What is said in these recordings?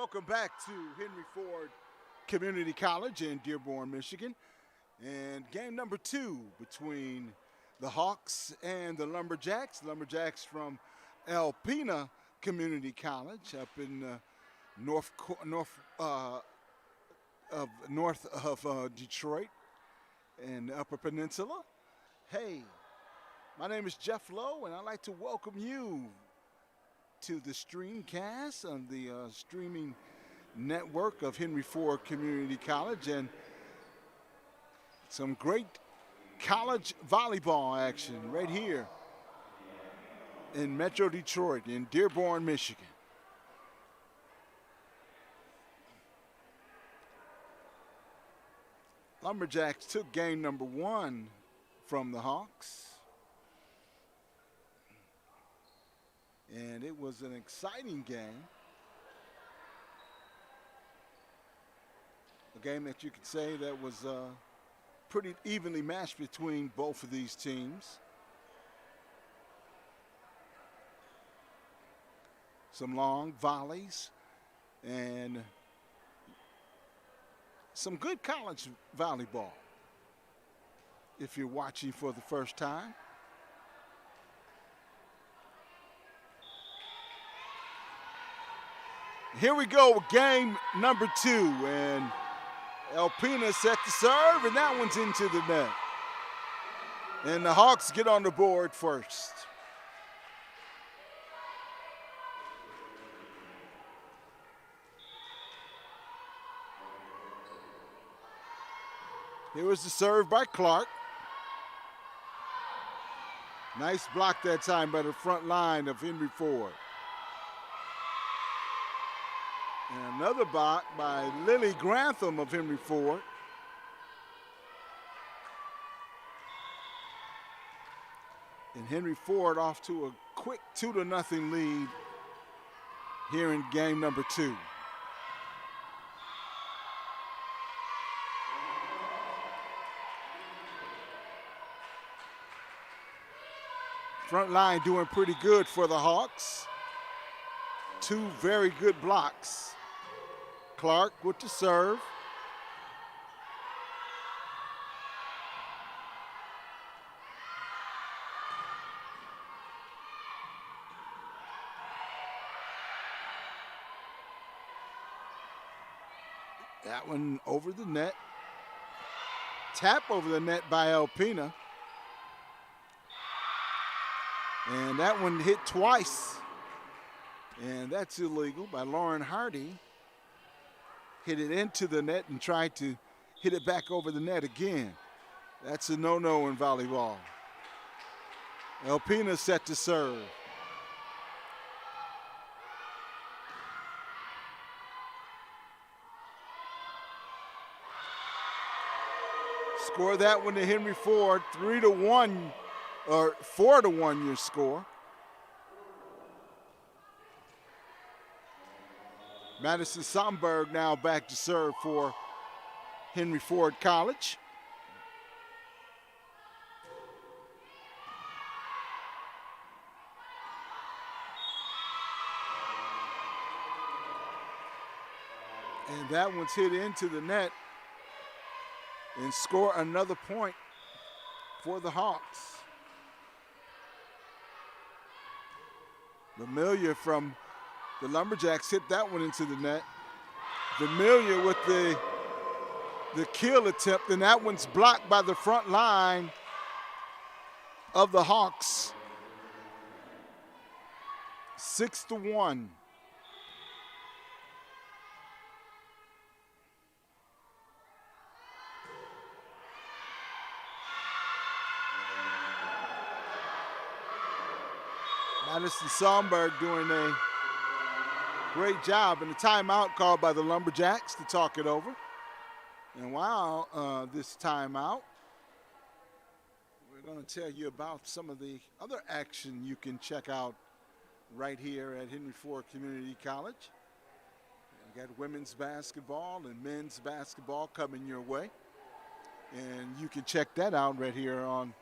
Welcome back to Henry Ford Community College in Dearborn, Michigan. And game number 2 between the Hawks and the Lumberjacks. Lumberjacks from Alpena Community College up in north of Detroit and the Upper Peninsula. Hey, my name is Jeff Lowe, and I'd like to welcome you to the streamcast on the streaming network of Henry Ford Community College, and some great college volleyball action right here in Metro Detroit in Dearborn, Michigan. Lumberjacks took game number 1 from the Hawks. And it was an exciting game. A game that you could say that was pretty evenly matched between both of these teams. Some long volleys and some good college volleyball if you're watching for the first time. Here we go with game number 2, and Alpena set to serve, and that one's into the net. And the Hawks get on the board first. Here was the serve by Clark. Nice block that time by the front line of Henry Ford. And another block by Lily Grantham of Henry Ford. And Henry Ford off to a quick 2-0 lead here in game number 2. Front line doing pretty good for the Hawks. 2 very good blocks. Clark with the serve. That one over the net. Tap over the net by Alpena. And that one hit twice. And that's illegal by Lauren Hardy. Hit it into the net and tried to hit it back over the net again. That's a no-no in volleyball. Alpena set to serve. Score that one to Henry Ford, 3-1 or 4-1 your score. Madison Somberg now back to serve for Henry Ford College. And that one's hit into the net and score another point for the Hawks. Vermillion from the Lumberjacks hit that one into the net. Vermillion with the kill attempt, and that one's blocked by the front line of the Hawks. 6-1. Madison Somberg doing a great job, and a timeout called by the Lumberjacks to talk it over. And while this timeout, we're going to tell you about some of the other action you can check out right here at Henry Ford Community College. We got women's basketball and men's basketball coming your way. And you can check that out right here on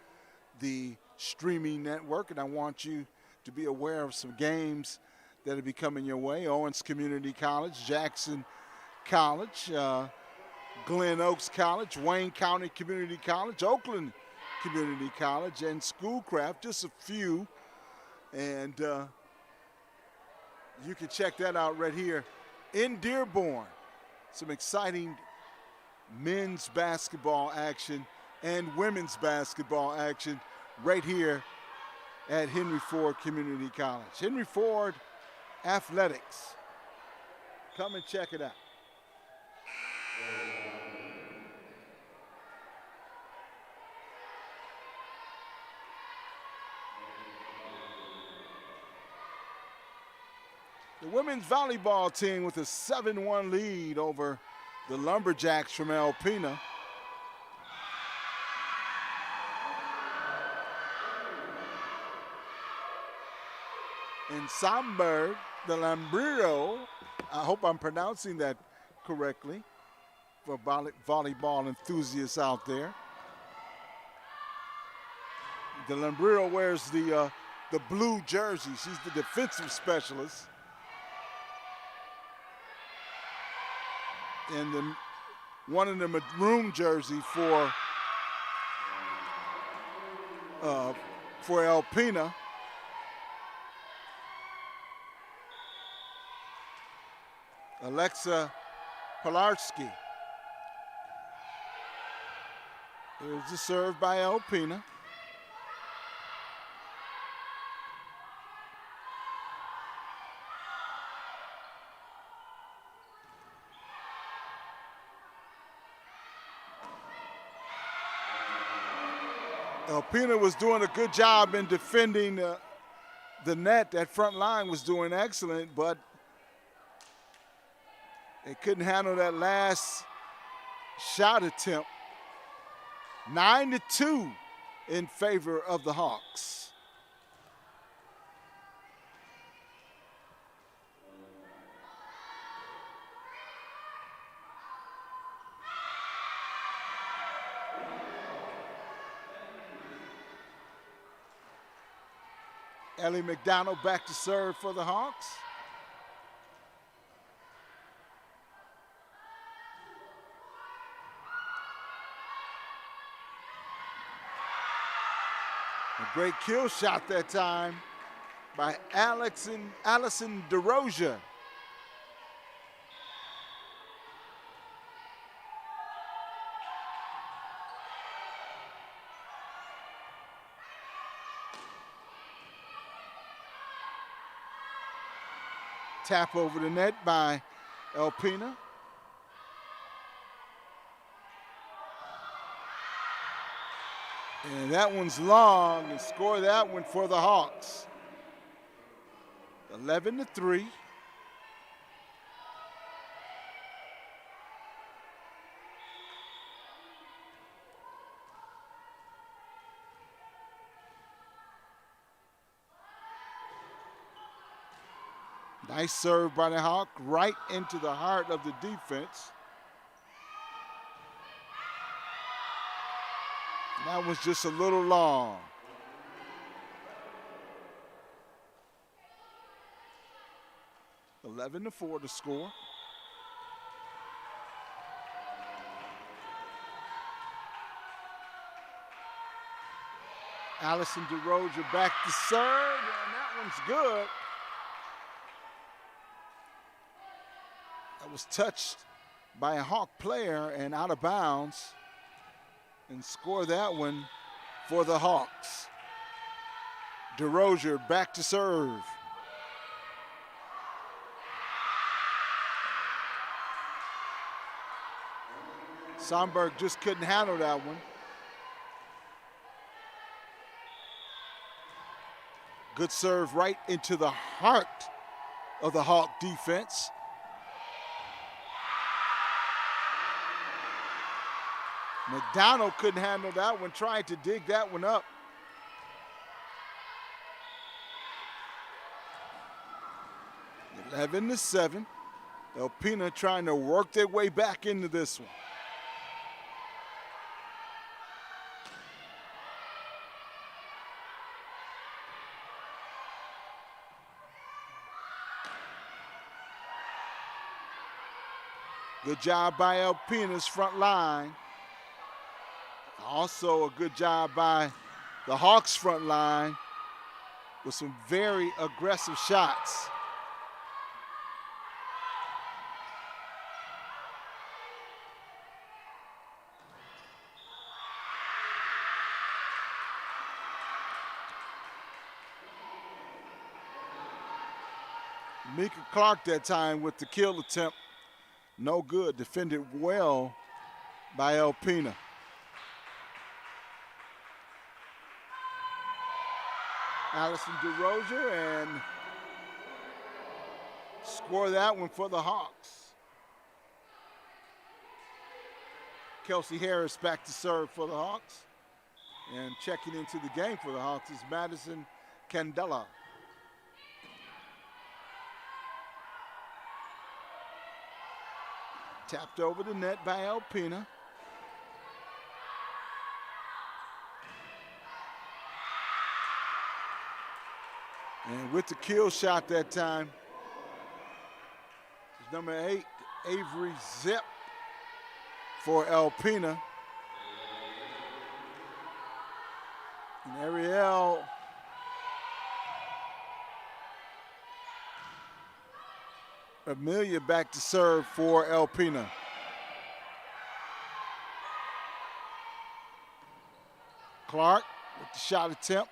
the streaming network. And I want you to be aware of some games that'll be coming your way. Owens Community College, Jackson College, Glen Oaks College, Wayne County Community College, Oakland Community College, and Schoolcraft, just a few. And you can check that out right here in Dearborn. Some exciting men's basketball action and women's basketball action right here at Henry Ford Community College. Henry Ford Athletics. Come and check it out. The women's volleyball team with a 7-1 lead over the Lumberjacks from Alpena. In Samberg, the Lambrero, I hope I'm pronouncing that correctly for volleyball enthusiasts out there. The Lambrero wears the blue jersey. She's the defensive specialist. And one in the maroon jersey for Alpena. Alexa Pilarski. Here's the serve by Alpena. Alpena was doing a good job in defending the net. That front line was doing excellent, but they couldn't handle that last shot attempt. 9-2 in favor of the Hawks. Ellie McDonald back to serve for the Hawks. A great kill shot that time by Allison DeRosia. Tap over the net by Alpena. And that one's long, and score that one for the Hawks. 11-3. Nice serve by the Hawk, right into the heart of the defense. That was just a little long. (11-4) to score. Allison DeRozier back to serve, and that one's good. That was touched by a Hawk player and out of bounds. And score that one for the Hawks. DeRozier back to serve. Somberg just couldn't handle that one. Good serve right into the heart of the Hawk defense. McDonald couldn't handle that one, trying to dig that one up. (11-7). Alpena trying to work their way back into this one. Good job by Alpena's front line. Also a good job by the Hawks front line with some very aggressive shots. Mika Clark that time with the kill attempt. No good. Defended well by Alpena. Allison DeRozier and score that one for the Hawks. Kelsey Harris back to serve for the Hawks. And checking into the game for the Hawks is Madison Candela. Tapped over the net by Alpena. And with the kill shot that time, is number 8, Avery Zip for Alpena. And Ariel Amelia back to serve for Alpena. Clark with the shot attempt.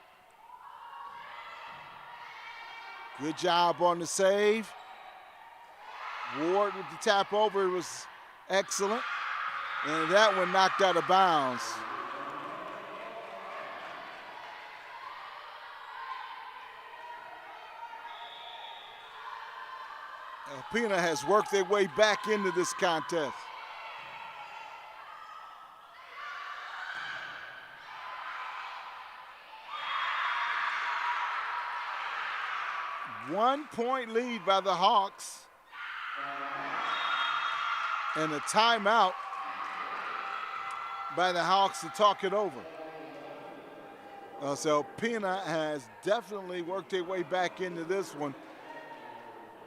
Good job on the save. Ward with the tap over was excellent. And that one knocked out of bounds. Alpena has worked their way back into this contest. One-point lead by the Hawks. And a timeout by the Hawks to talk it over. So Alpena has definitely worked their way back into this one.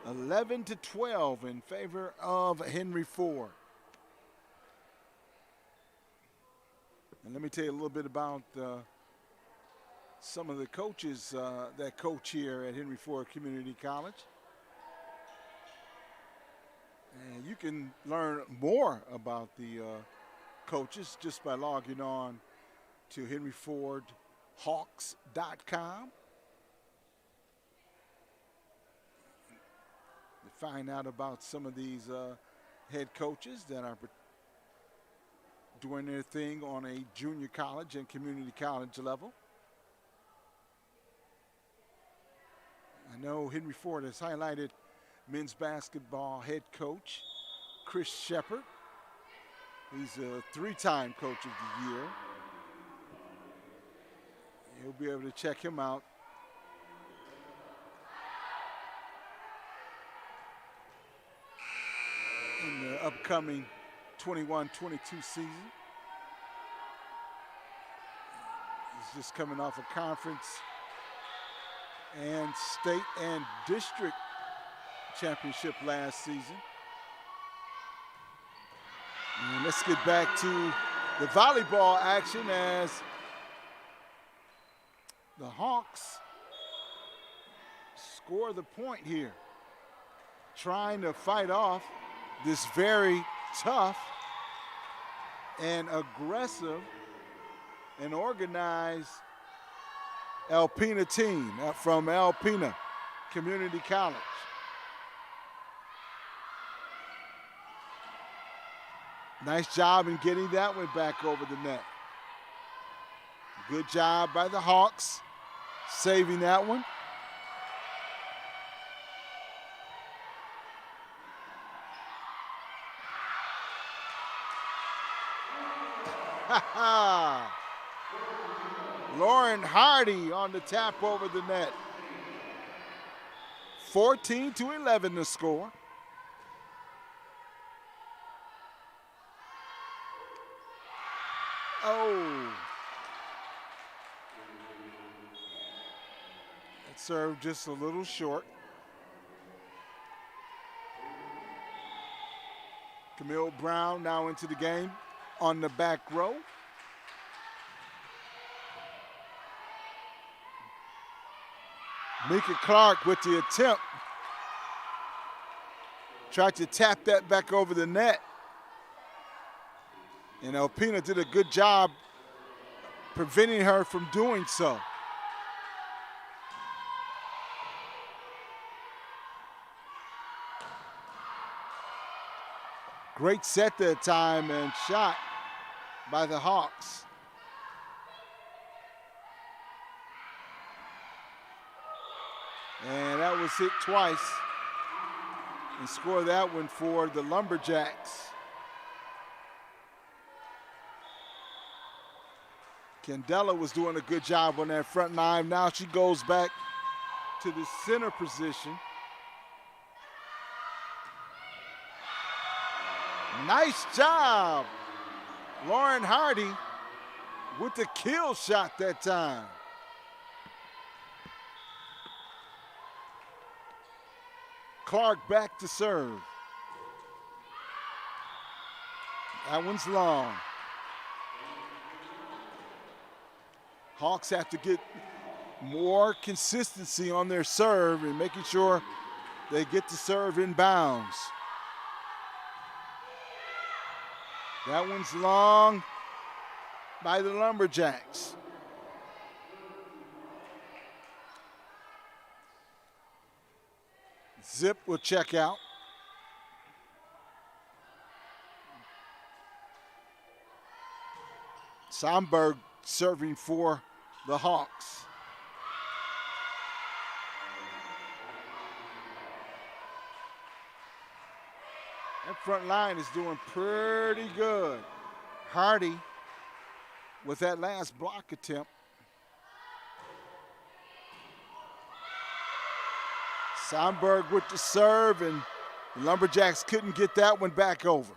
11-12 in favor of Henry Ford. And let me tell you a little bit about some of the coaches that coach here at Henry Ford Community College. And you can learn more about the coaches just by logging on to henryfordhawks.com. Find out about some of these head coaches that are doing their thing on a junior college and community college level. I know Henry Ford has highlighted men's basketball head coach Chris Shepard. He's a 3-time coach of the year. You'll be able to check him out. In the upcoming 21-22 season. He's just coming off a conference and state and district championship last season. And let's get back to the volleyball action as the Hawks score the point here, trying to fight off this very tough and aggressive and organized Alpena team from Alpena Community College. Nice job in getting that one back over the net. Good job by the Hawks saving that one. Lauren Hardy on the tap over the net. 14-11 the score. Oh. That served just a little short. Camille Brown now into the game on the back row. Mika Clark with the attempt. Tried to tap that back over the net. And Alpena did a good job preventing her from doing so. Great set that time and shot by the Hawks. And that was hit twice. And score that one for the Lumberjacks. Candela was doing a good job on that front line. Now she goes back to the center position. Nice job. Lauren Hardy with the kill shot that time. Clark back to serve. That one's long. Hawks have to get more consistency on their serve and making sure they get the serve in bounds. That one's long by the Lumberjacks. Zip will check out. Somberg serving for the Hawks. That front line is doing pretty good. Hardy with that last block attempt. Somberg with the serve, and the Lumberjacks couldn't get that one back over.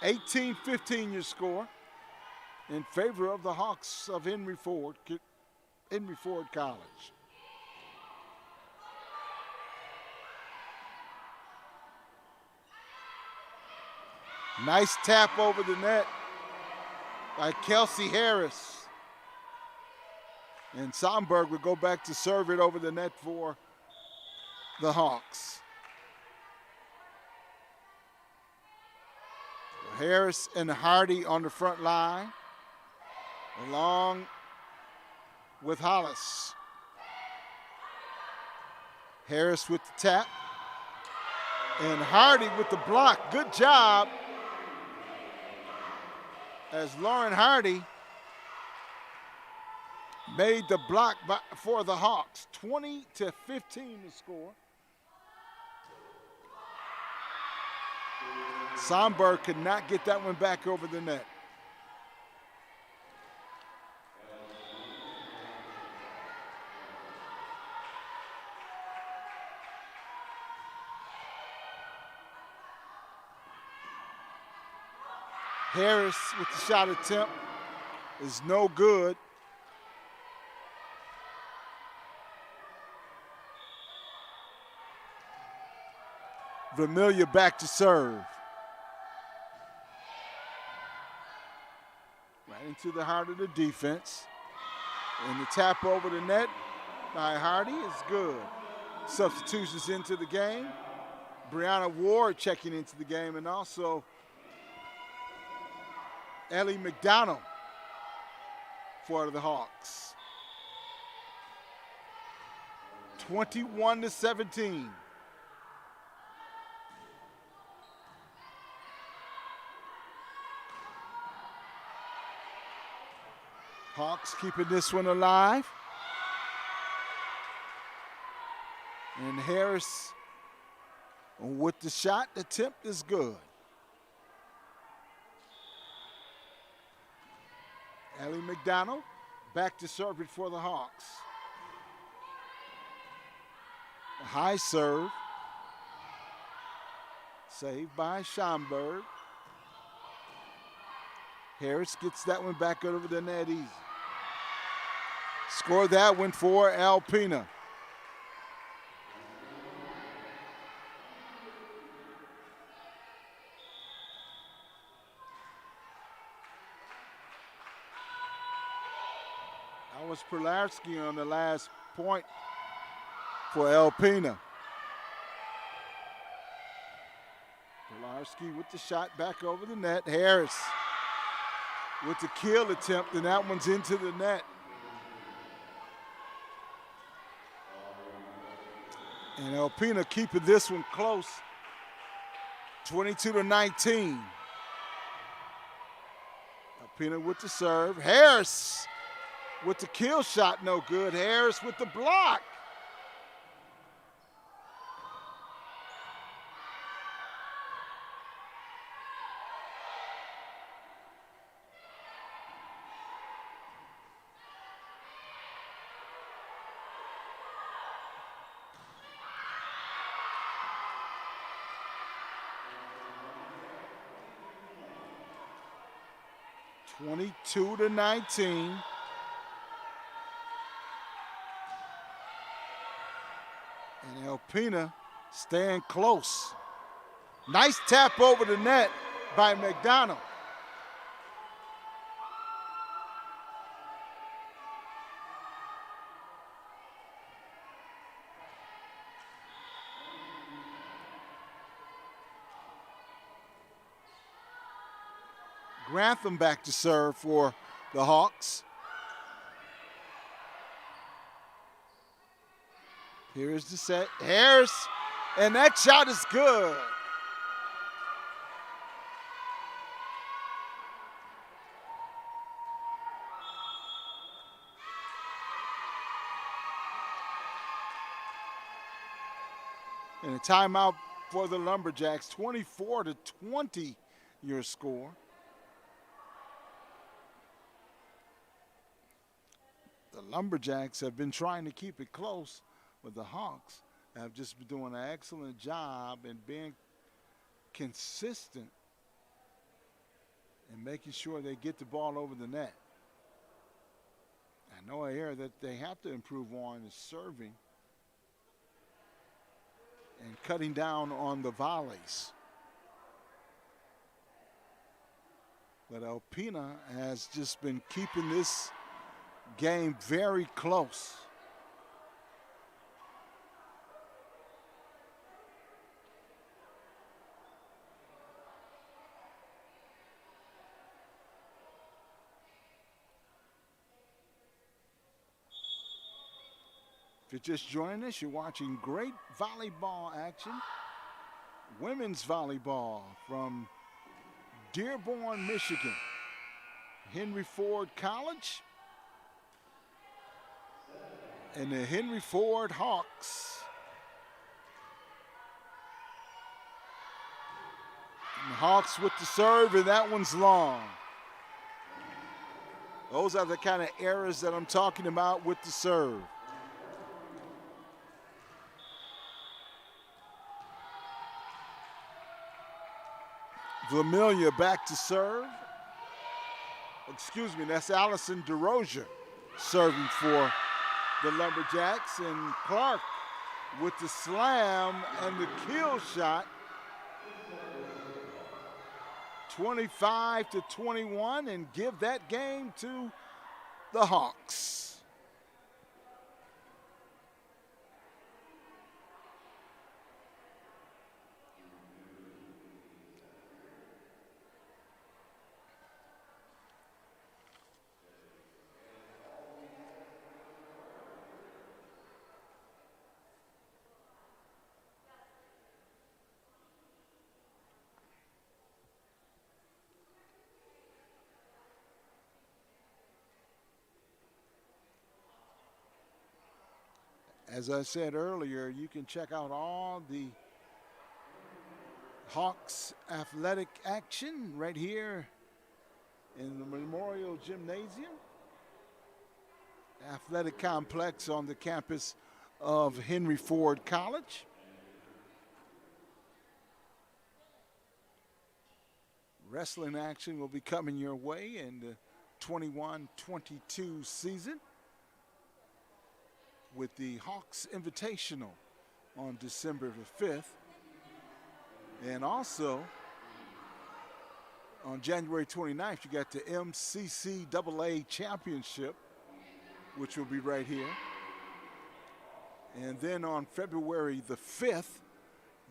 18-15 your score in favor of the Hawks of Henry Ford College. Nice tap over the net by Kelsey Harris. And Somberg would go back to serve it over the net for the Hawks. Harris and Hardy on the front line, along with Hollis. Harris with the tap, and Hardy with the block. Good job as Lauren Hardy made the block for the Hawks. 20-15 the score. Somberg could not get that one back over the net. Harris with the shot attempt is no good. Vermillion back to serve. Right into the heart of the defense. And the tap over the net by Hardy is good. Substitutions into the game. Brianna Ward checking into the game, and also Ellie McDonald for the Hawks. 21-17. Hawks keeping this one alive. And Harris with the shot attempt is good. Ellie McDonald back to serve it for the Hawks. A high serve. Saved by Schomburg. Harris gets that one back over the net easy. Score that one for Alpena. That was Pilarski on the last point for Alpena. Pilarski with the shot back over the net. Harris with the kill attempt, and that one's into the net. And Alpena keeping this one close, 22-19. Alpena with the serve. Harris with the kill shot, no good. Harris with the block. (22-19). And Alpena staying close. Nice tap over the net by McDonald. Grantham back to serve for the Hawks. Here's the set. Harris, and that shot is good. And a timeout for the Lumberjacks, 24-20 your score. The Lumberjacks have been trying to keep it close, but the Hawks have just been doing an excellent job in being consistent and making sure they get the ball over the net. I know here that they have to improve on is serving and cutting down on the volleys. But Alpena has just been keeping this game very close. If you're just joining us, you're watching great volleyball action. Women's volleyball from Dearborn, Michigan. Henry Ford College and the Henry Ford Hawks. And the Hawks with the serve, and that one's long. Those are the kind of errors that I'm talking about with the serve. Vermillion back to serve. Excuse me, that's Allison DeRozier serving for the Lumberjacks, and Clark with the slam and the kill shot. 25-21, and give that game to the Hawks. As I said earlier, you can check out all the Hawks athletic action right here in the Memorial Gymnasium, athletic complex on the campus of Henry Ford College. Wrestling action will be coming your way in the 21-22 season, with the Hawks Invitational on December the 5th. And also on January 29th, you got the MCCAA Championship which will be right here. And then on February the 5th,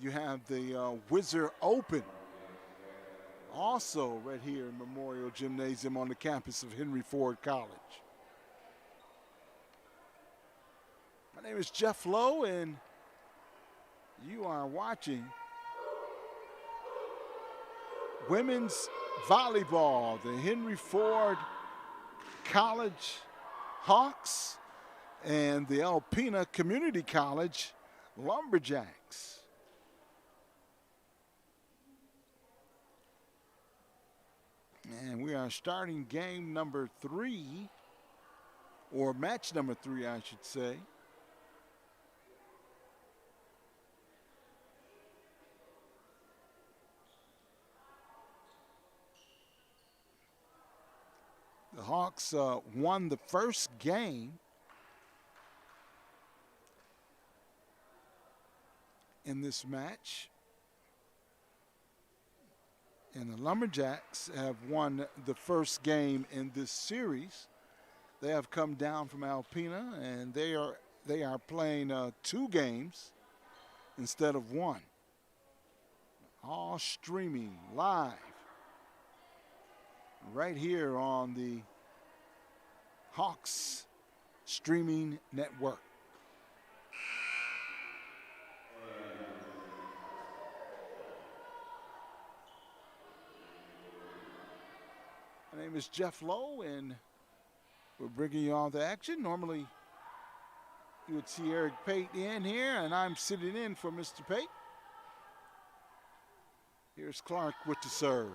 you have the Wizard Open, also right here in Memorial Gymnasium on the campus of Henry Ford College. My name is Jeff Lowe, and you are watching women's volleyball, the Henry Ford College Hawks and the Alpena Community College Lumberjacks. And we are starting game number 3, or match number 3, I should say. The Hawks won the first game in this match, and the Lumberjacks have won the first game in this series. They have come down from Alpena, and they are playing 2 games instead of 1. All streaming live right here on the Hawks streaming network. My name is Jeff Lowe, and we're bringing you all the action. Normally, you would see Eric Pate in here, and I'm sitting in for Mr. Pate. Here's Clark with the serve.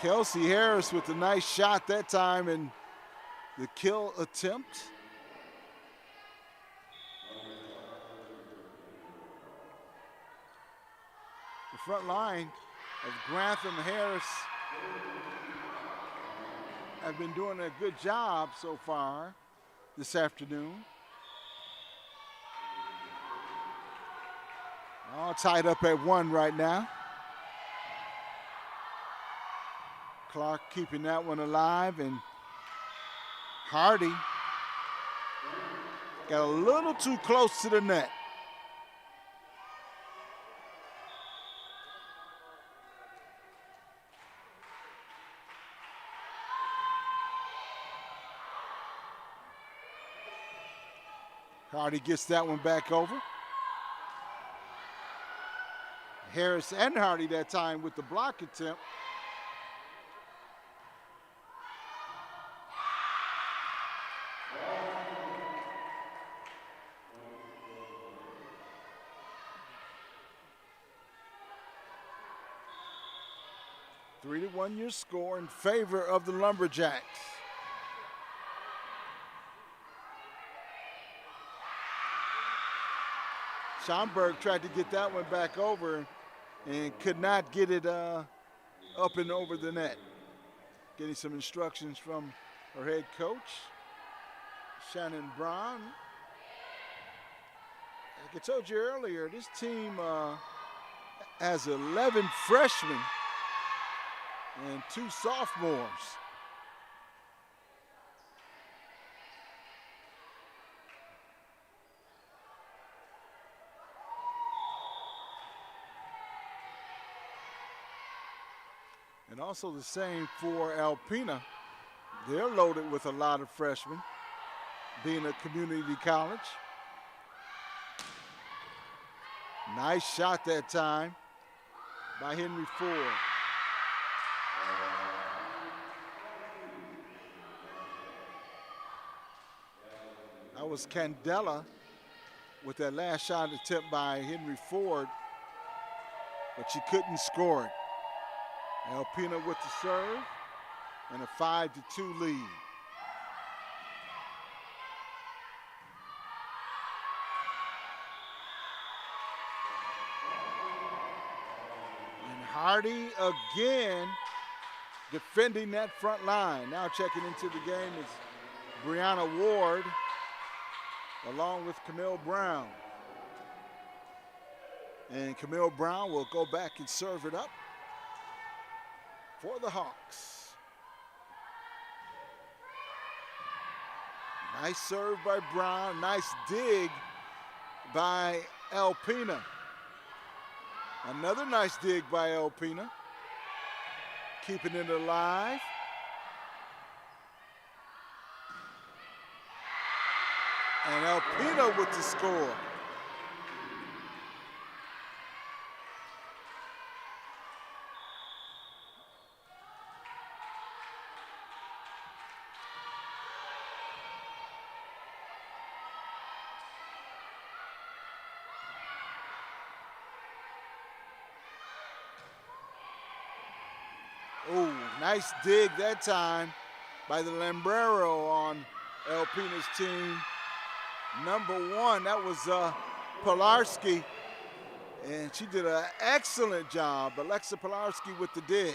Kelsey Harris with a nice shot that time, and the kill attempt. The front line of Grantham Harris have been doing a good job so far this afternoon. All tied up at 1 right now. Clark keeping that one alive, and Hardy got a little too close to the net. Hardy gets that one back over. Harris and Hardy that time with the block attempt. Three to 1 your score in favor of the Lumberjacks. Schomburg tried to get that one back over and could not get it up and over the net. Getting some instructions from her head coach, Shannon Brown. Like I told you earlier, this team has 11 freshmen and 2 sophomores. And also the same for Alpena. They're loaded with a lot of freshmen, being a community college. Nice shot that time by Henry Ford. That was Candela with that last shot attempt by Henry Ford, but she couldn't score it. Alpena with the serve and a 5-2 lead. And Hardy again defending that front line. Now checking into the game is Brianna Ward along with Camille Brown. And Camille Brown will go back and serve it up for the Hawks. Nice serve by Brown. Nice dig by Alpena. Another nice dig by Alpena. Keeping it alive. And Alpena with the score. Oh, nice dig that time by the Lambrero on Alpena's team. Number 1, that was Pilarski, and she did an excellent job. Alexa Pilarski with the dig.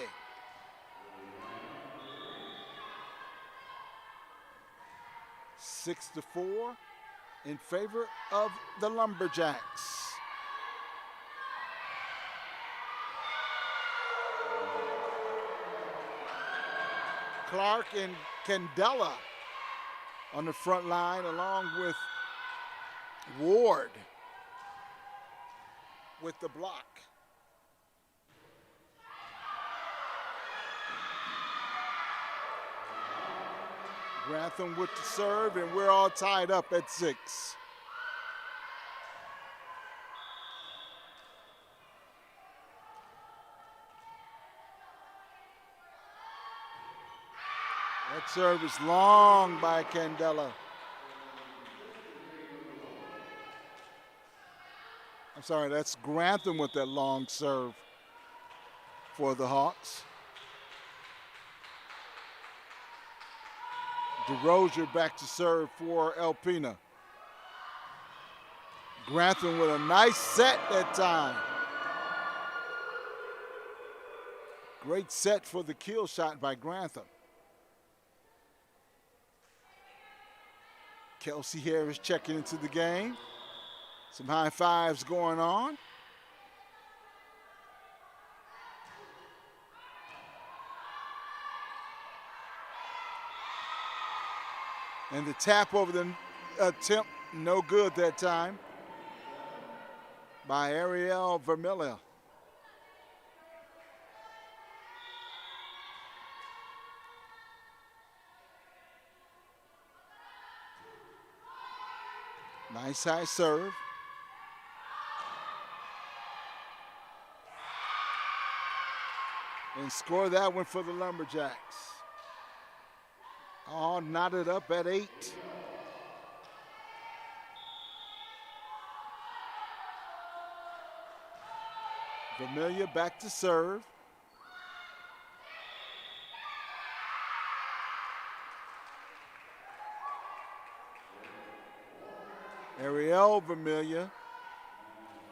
Six to 4 in favor of the Lumberjacks. Clark and Candela on the front line, along with Ward with the block. Grantham with the serve, and we're all tied up at 6. That serve is long by Candela. I'm sorry, that's Grantham with that long serve for the Hawks. DeRozier back to serve for Alpena. Grantham with a nice set that time. Great set for the kill shot by Grantham. Kelsey Harris checking into the game. Some high fives going on. And the tap over the attempt, no good that time by Ariel Vermillion. Nice high serve. And score that one for the Lumberjacks. All knotted up at 8. Vermillion back to serve. Ariel Vermillion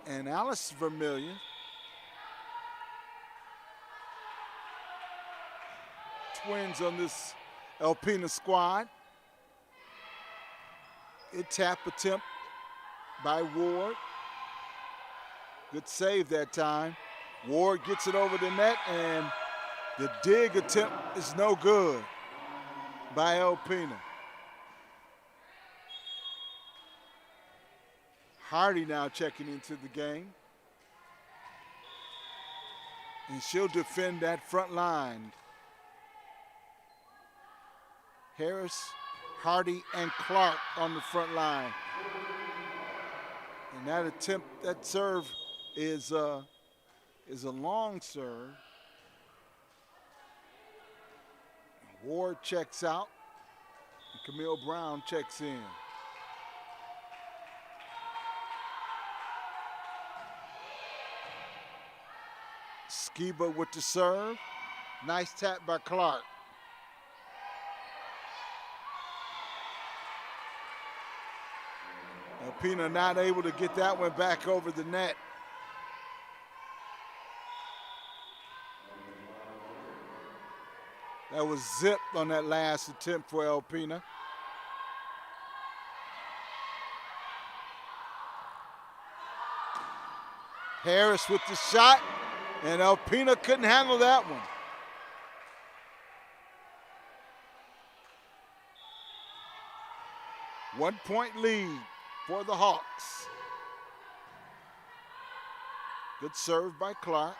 and Alice Vermillion. Twins on this Alpena squad. A tap attempt by Ward. Good save that time. Ward gets it over the net, and the dig attempt is no good by Alpena. Hardy now checking into the game. And she'll defend that front line. Harris, Hardy, and Clark on the front line. And that attempt, that serve is a long serve. Ward checks out, and Camille Brown checks in. Skiba with the serve. Nice tap by Clark. Alpena not able to get that one back over the net. That was zipped on that last attempt for Alpena. Harris with the shot, and Alpena couldn't handle that one. One-point lead for the Hawks. Good serve by Clark.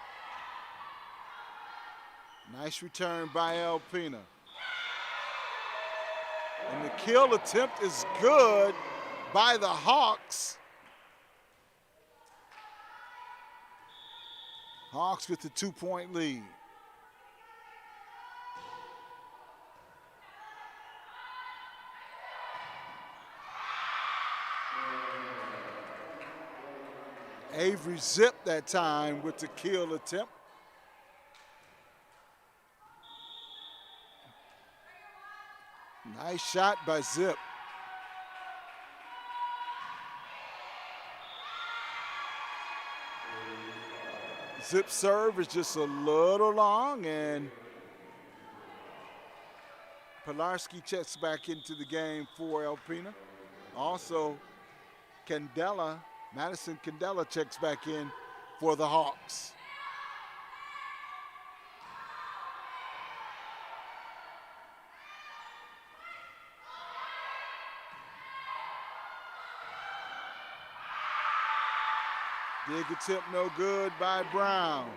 Nice return by Alpena. And the kill attempt is good by the Hawks. Hawks with the 2-point lead. Avery zipped that time with the kill attempt. Nice shot by Zip. Zip serve is just a little long, and Pilarski checks back into the game for Alpena. Also, Madison Candela checks back in for the Hawks. Dig attempt no good by Brown.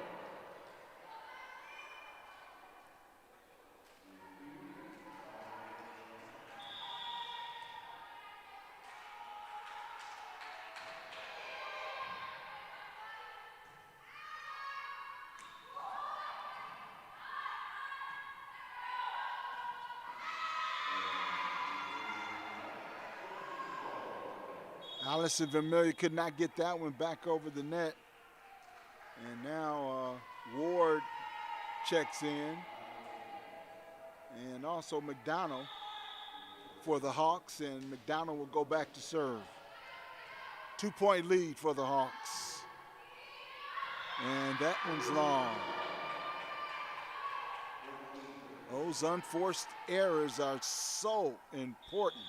Allison Vermillion could not get that one back over the net. And now Ward checks in. And also McDonald for the Hawks, and McDonald will go back to serve. 2-point lead for the Hawks. And that one's long. Those unforced errors are so important.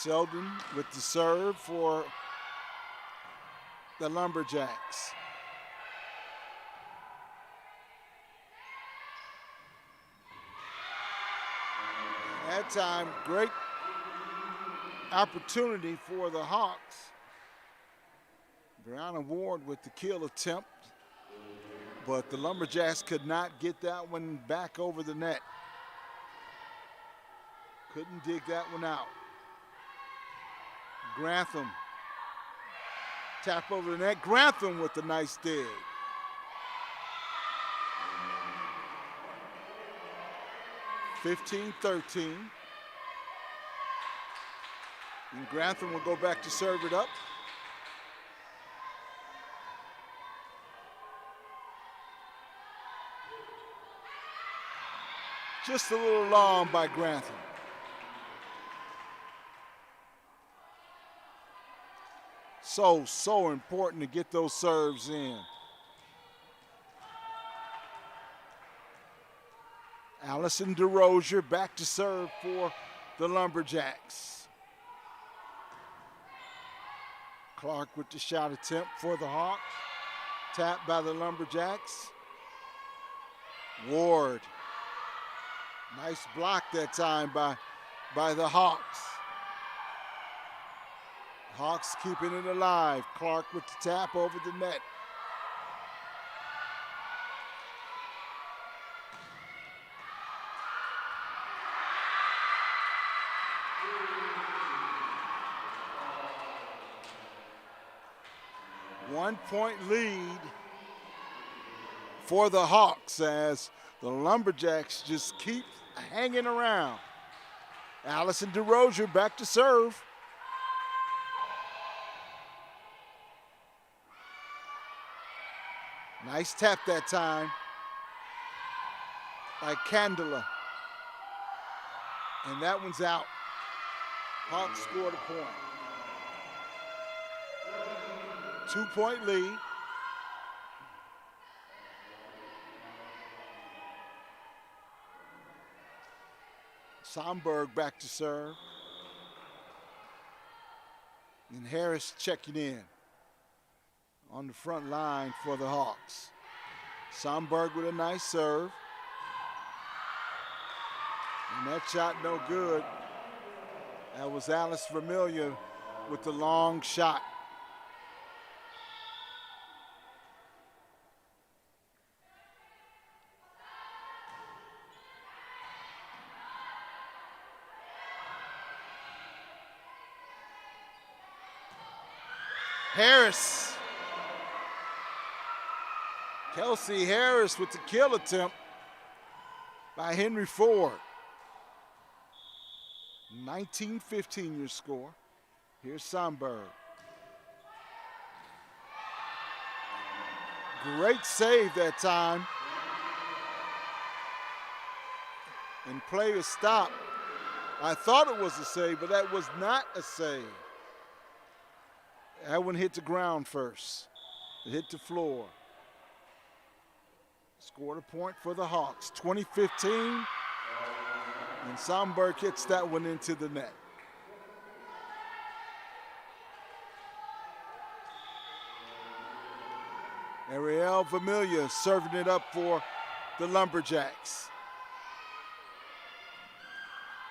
Sheldon with the serve for the Lumberjacks. That time, great opportunity for the Hawks. Brianna Ward with the kill attempt, but the Lumberjacks could not get that one back over the net. Couldn't dig that one out. Grantham, tap over the net. Grantham with the nice dig. (15-13). And Grantham will go back to serve it up. Just a little long by Grantham. So important to get those serves in. Allison DeRozier back to serve for the Lumberjacks. Clark with the shot attempt for the Hawks. Tapped by the Lumberjacks. Ward. Nice block that time by the Hawks. Hawks keeping it alive. Clark with the tap over the net. One-point lead for the Hawks as the Lumberjacks just keep hanging around. Allison DeRozier back to serve. Nice tap that time by Candela. And that one's out. Hawks scored a point. 2-point lead. Somberg back to serve. And Harris checking in on the front line for the Hawks. Somberg with a nice serve. And that shot no good. That was Alice Vermillion with the long shot. Harris. Kelsey Harris with the kill attempt by Henry Ford. 19-15 your score. Here's Somberg. Great save that time. And play is stopped. I thought it was a save, but that was not a save. That one hit the ground first. It hit the floor. Scored a point for the Hawks, 20-15. And Somberg hits that one into the net. Ariel Vermillion serving it up for the Lumberjacks.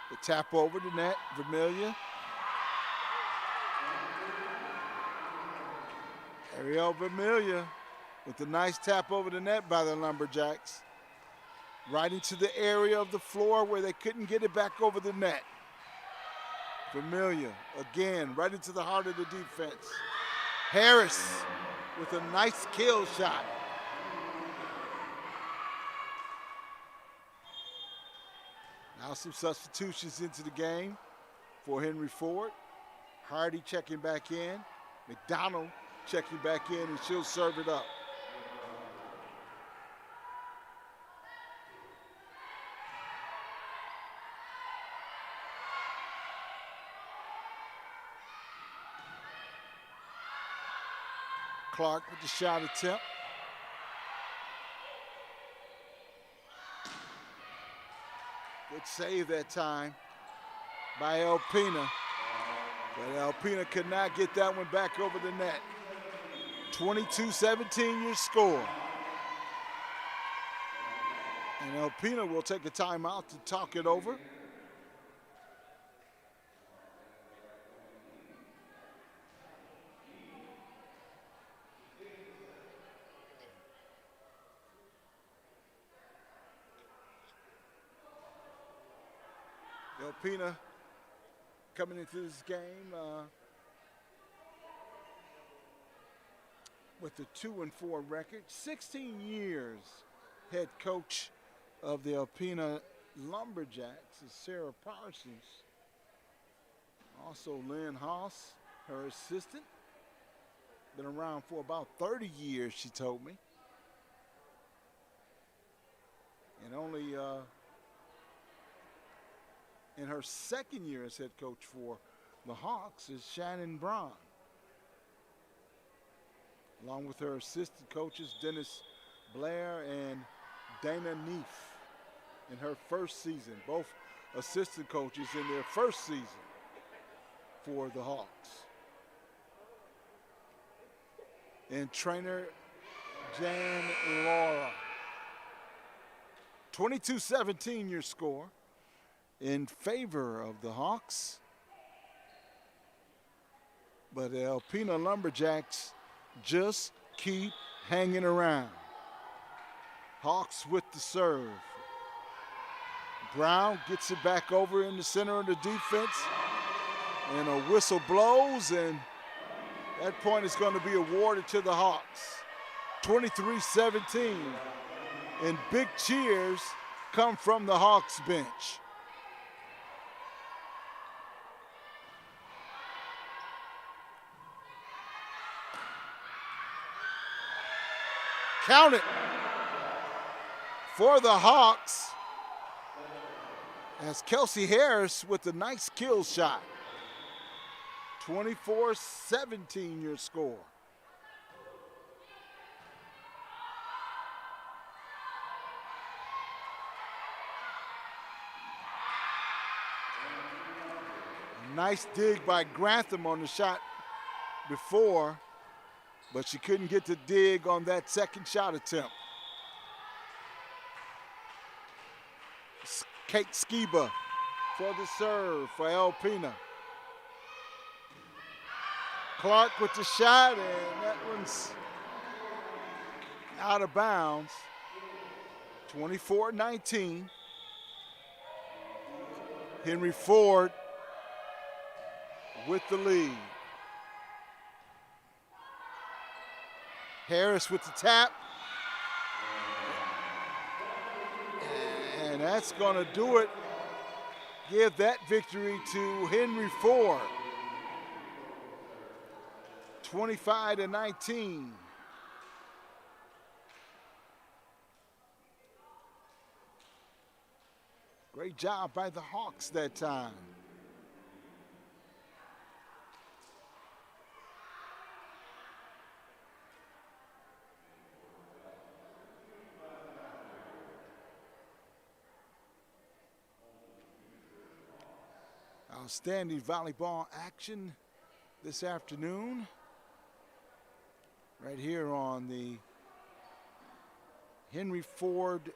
The tap over the net, Vermillion. Ariel Vermillion with a nice tap over the net by the Lumberjacks. Right into the area of the floor where they couldn't get it back over the net. Vermillion, again, right into the heart of the defense. Harris with a nice kill shot. Now some substitutions into the game for Henry Ford. Hardy checking back in. McDonald checking back in, and she'll serve it up. Clark with the shot attempt. Good save that time by Alpena. But Alpena could not get that one back over the net. 22-17 your score. And Alpena will take a timeout to talk it over. Alpena coming into this game with a 2-4 record, 16 years head coach of the Alpena Lumberjacks is Sarah Parsons. Also Lynn Haas, her assistant. Been around for about 30 years, she told me. And only in her second year as head coach for the Hawks is Shannon Braun, along with her assistant coaches Dennis Blair and Dana Neef in her first season, both assistant coaches in their first season for the Hawks. And trainer Jan Laura. 22-17 your score in favor of the Hawks. But the Alpena Lumberjacks just keep hanging around. Hawks with the serve. Brown gets it back over in the center of the defense, and a whistle blows, and that point is going to be awarded to the Hawks. 23-17, and big cheers come from the Hawks bench. Count it for the Hawks as Kelsey Harris with a nice kill shot. 24-17 your score. Nice dig by Grantham on the shot before, but she couldn't get the dig on that second shot attempt. Kate Skiba for the serve for Alpena. Clark with the shot, and that one's out of bounds. 24-19. Henry Ford with the lead. Harris with the tap. And that's going to do it. Give that victory to Henry Ford. 25-19. Great job by the Hawks that time. Outstanding volleyball action this afternoon. Right here on the Henry Ford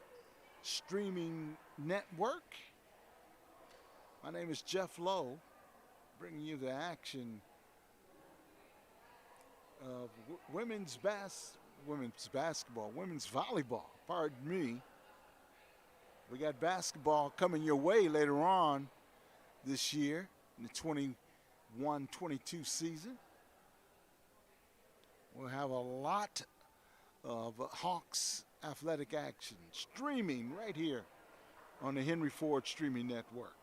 streaming network. My name is Jeff Lowe, bringing you the action of women's volleyball, pardon me. We got basketball coming your way later on this year in the 21-22 season. We'll have a lot of Hawks athletic action streaming right here on the Henry Ford streaming network.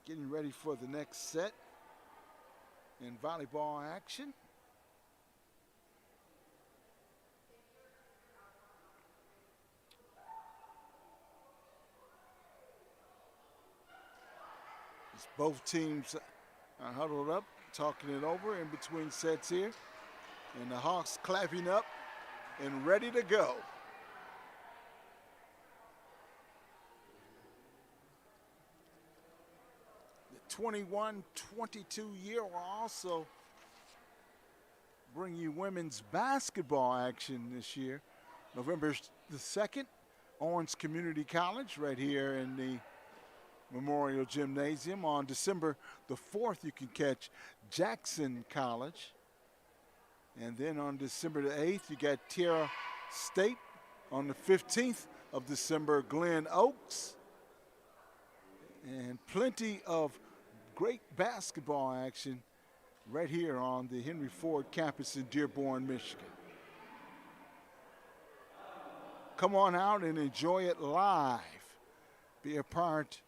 Getting ready for the next set in volleyball action. As both teams are huddled up, talking it over in between sets here. And the Hawks clapping up and ready to go. The 21-22 year will also bring you women's basketball action this year. November the 2nd, Owens Community College right here in the Memorial Gymnasium. On December the 4th, you can catch Jackson College. And then on December the 8th, you got Tierra State. On the 15th of December, Glen Oaks. And plenty of great basketball action right here on the Henry Ford campus in Dearborn, Michigan. Come on out and enjoy it live. Be a part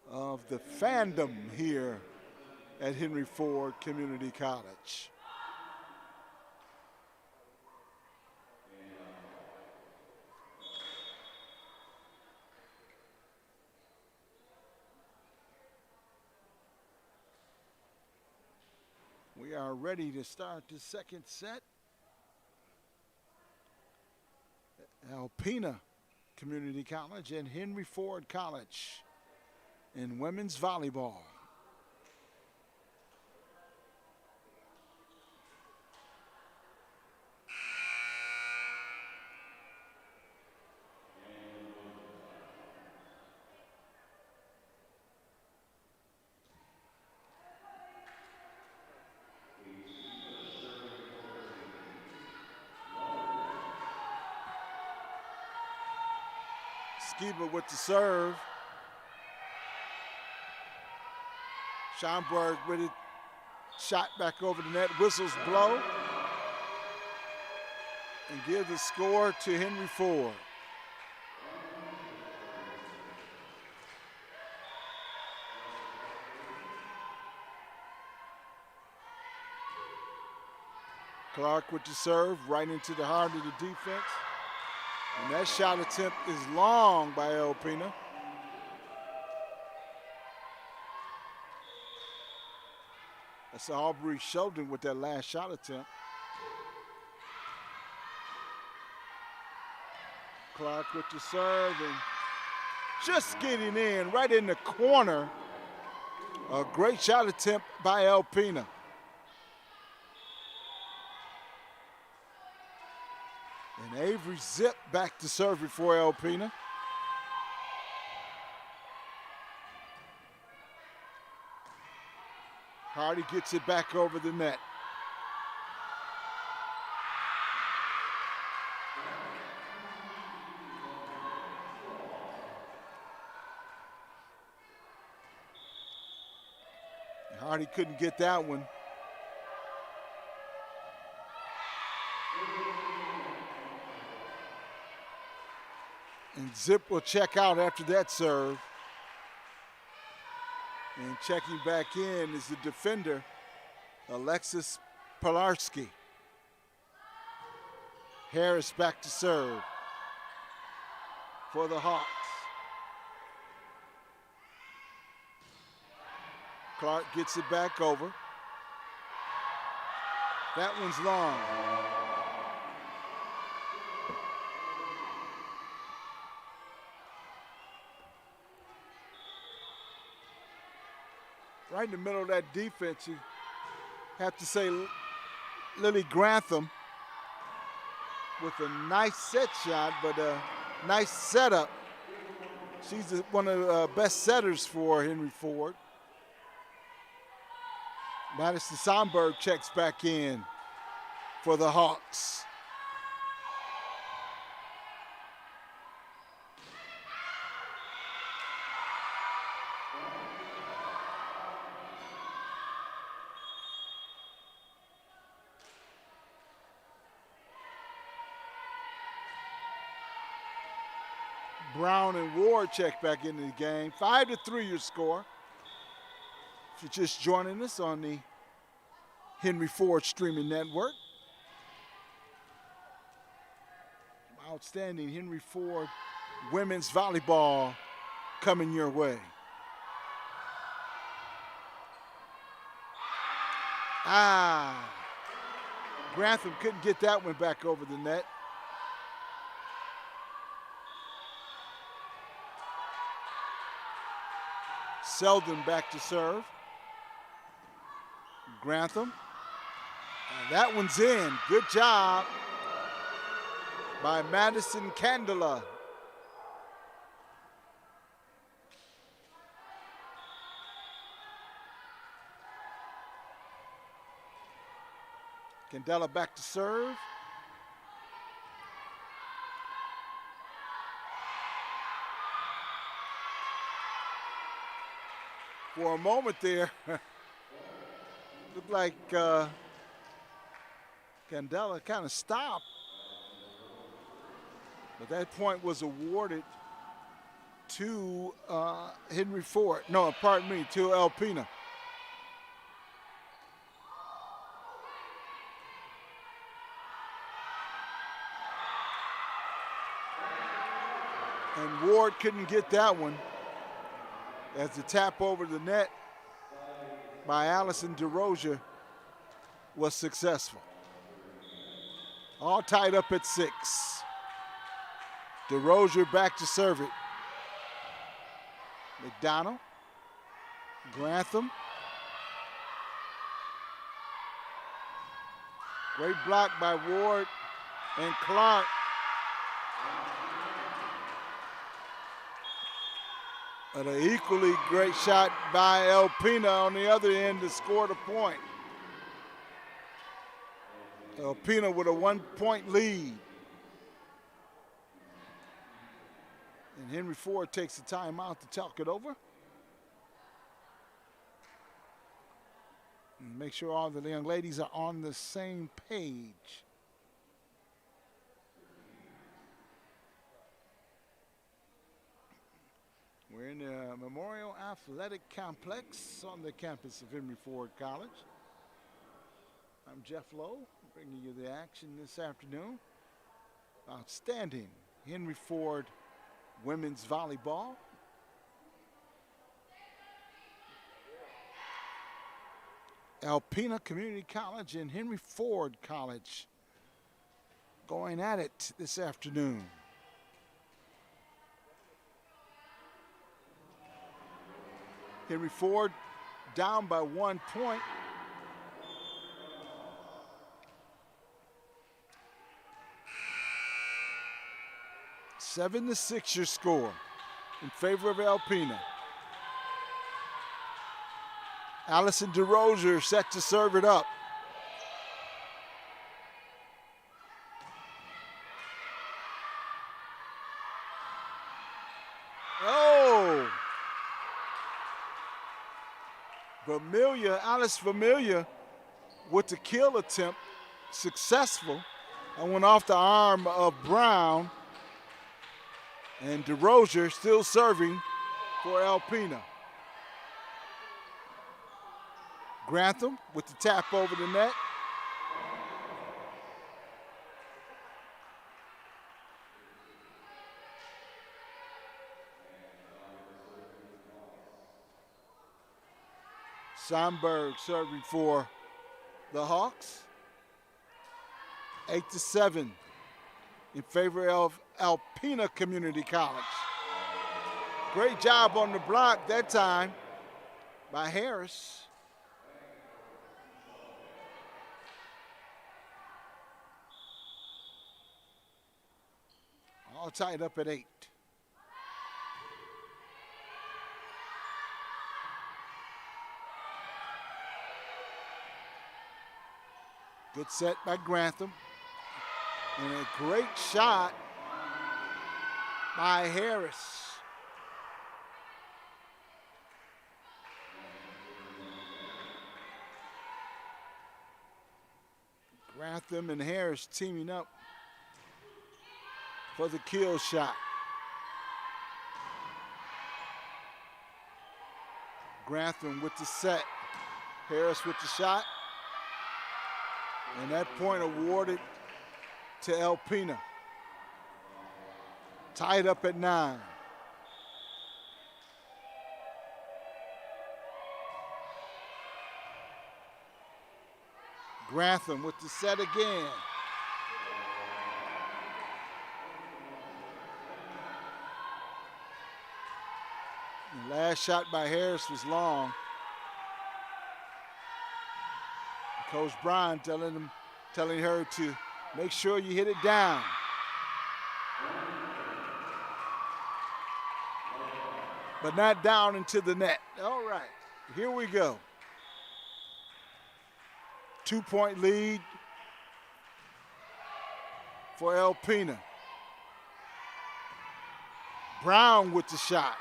of the fandom here at Henry Ford Community College. We are ready to start the second set. Alpena Community College and Henry Ford College in women's volleyball. Skiba with the serve. Schomburg with it. Shot back over the net. Whistles blow. And give the score to Henry Ford. Clark with the serve right into the heart of the defense. And that shot attempt is long by Alpena. That's Aubrey Sheldon with that last shot attempt. Clark with the serve and just getting in right in the corner A great shot attempt by Alpena. And Avery Zip back to serve it for Alpena. Hardy gets it back over the net. Hardy couldn't get that one. And Zip will check out after that serve. And checking back in is the defender, Alexis Pilarski. Harris back to serve for the Hawks. Clark gets it back over. That one's long. Right in the middle of that defense, you have to say Lily Grantham with a nice set shot, but a nice setup. She's one of the best setters for Henry Ford. Madison Somberg checks back in for the Hawks. Brown and Ward check back into the game. 5-3 your score. If you're just joining us on the Henry Ford streaming network. Outstanding Henry Ford women's volleyball coming your way. Grantham couldn't get that one back over the net. Selden back to serve. Grantham. And that one's in. Good job by Madison Candela. Candela back to serve. For a moment there, looked like Candela kind of stopped. But that point was awarded to Henry Ford. No, pardon me, to Alpena. And Ward couldn't get that one, as the tap over the net by Allison DeRozier was successful. All tied up at 6. DeRozier back to serve it. McDonald, Grantham. Great block by Ward and Clark. But an equally great shot by Alpena on the other end to score the point. Alpena with a 1-point lead. And Henry Ford takes the timeout to talk it over. And make sure all the young ladies are on the same page. We're in the Memorial Athletic Complex on the campus of Henry Ford College. I'm Jeff Lowe, bringing you the action this afternoon. Outstanding Henry Ford women's volleyball. Alpena Community College and Henry Ford College going at it this afternoon. Henry Ford down by 1 point. Seven to 6 your score in favor of Alpena. Allison DeRozier set to serve it up. Oh! Alice Familia with the kill attempt, successful, and went off the arm of Brown. And DeRozier still serving for Alpena. Grantham with the tap over the net. Sonberg serving for the Hawks. 8-7 in favor of Alpena Community College. Great job on the block that time by Harris. All tied up at 8. Good set by Grantham. And a great shot by Harris. Grantham and Harris teaming up for the kill shot. Grantham with the set. Harris with the shot. And that point awarded to Alpena. Tied up at 9. Grantham with the set again. The last shot by Harris was long. Coach Brown telling her to make sure you hit it down. But not down into the net. All right, here we go. 2-point lead for Alpena. Brown with the shot.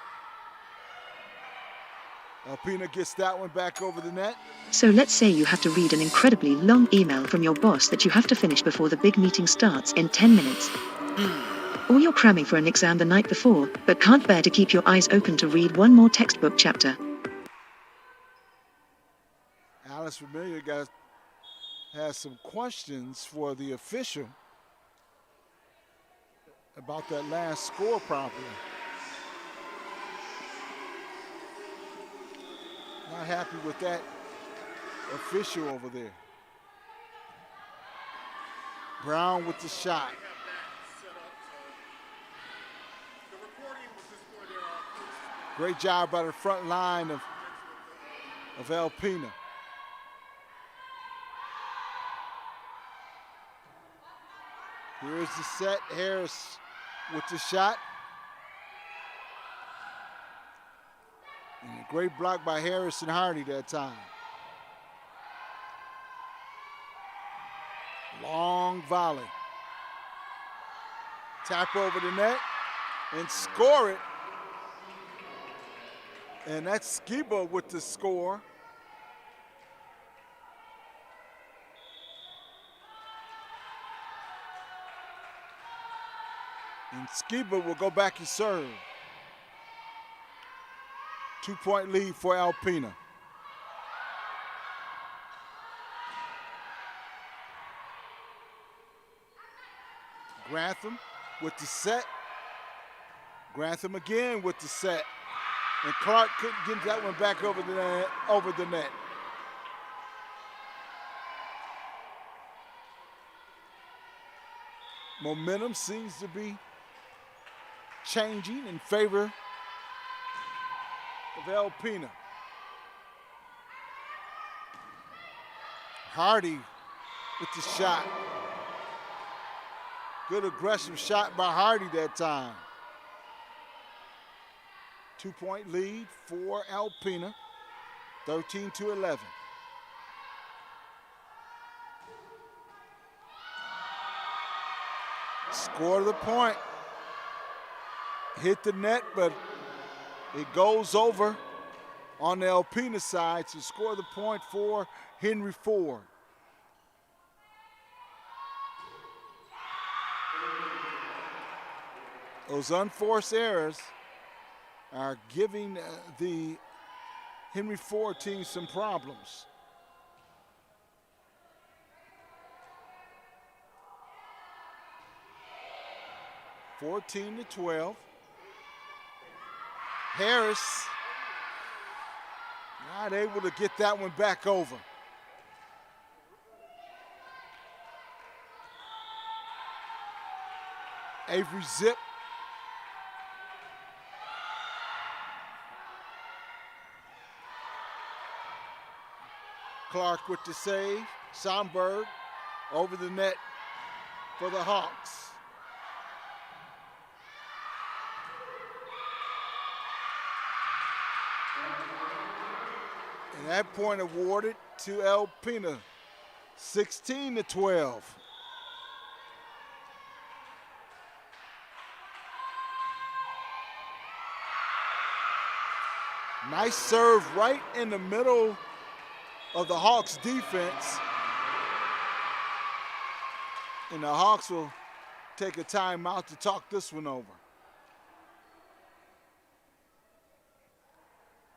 Alpena gets that one back over the net. So let's say you have to read an incredibly long email from your boss that you have to finish before the big meeting starts in 10 minutes. Or you're cramming for an exam the night before, but can't bear to keep your eyes open to read one more textbook chapter. Alice Familia has some questions for the official about that last score properly. Not happy with that official over there. Brown with the shot. Great job by the front line of Alpena. Here's the set. Harris with the shot. And a great block by Harris and Hardy that time. Long volley. Tap over the net and score it. And that's Skiba with the score. And Skiba will go back and serve. 2-point lead for Alpena. Grantham with the set. Grantham again with the set. And Clark couldn't get that one back over the net. Momentum seems to be changing in favor of Alpena. Hardy with the shot. Good aggressive shot by Hardy that time. 2-point lead for Alpena, 13-11. Score the point. Hit the net, but it goes over on the Alpena side to score the point for Henry Ford. Those unforced errors are giving the Henry Ford team some problems. (14-12). Harris not able to get that one back over. Avery Zip. Clark with the save. Somberg over the net for the Hawks. And that point awarded to Alpena, 16-12. Nice serve right in the middle of the Hawks defense. And the Hawks will take a timeout to talk this one over.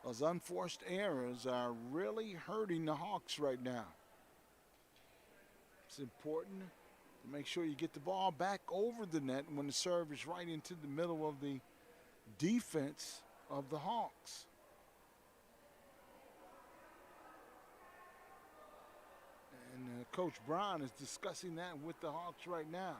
Those unforced errors are really hurting the Hawks right now. It's important to make sure you get the ball back over the net when the serve is right into the middle of the defense of the Hawks. And Coach Brown is discussing that with the Hawks right now.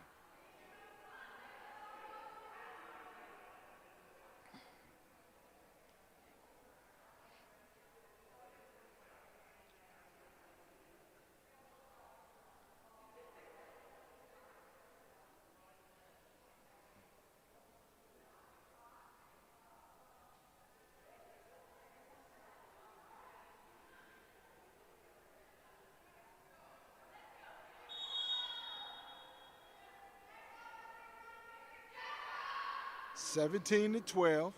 (17-12)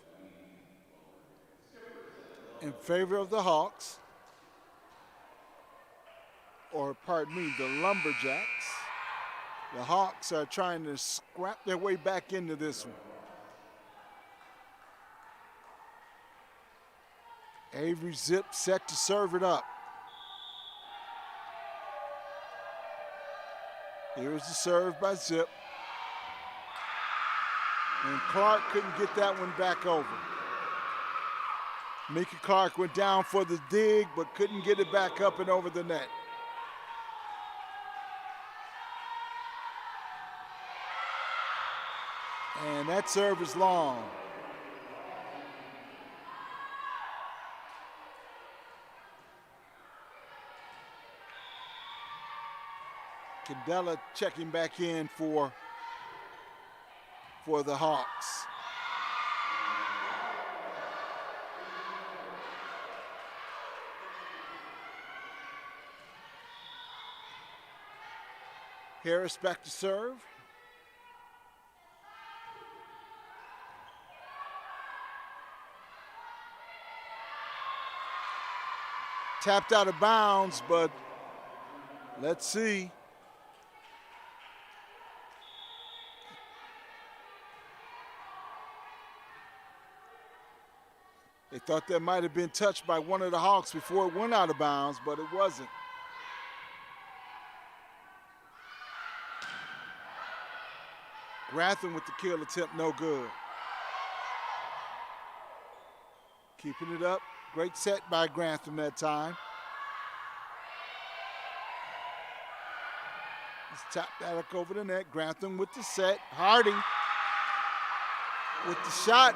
in favor of the Hawks, or pardon me, the Lumberjacks. The Hawks are trying to scrap their way back into this one. Avery Zip set to serve it up. Here's the serve by Zip. And Clark couldn't get that one back over. Mickey Clark went down for the dig, but couldn't get it back up and over the net. And that serve is long. Candela checking back in for the Hawks. Harris back to serve. Tapped out of bounds, but let's see. They thought that might have been touched by one of the Hawks before it went out of bounds, but it wasn't. Grantham with the kill attempt, no good. Keeping it up. Great set by Grantham that time. Let's tap that up over the net. Grantham with the set. Hardy with the shot,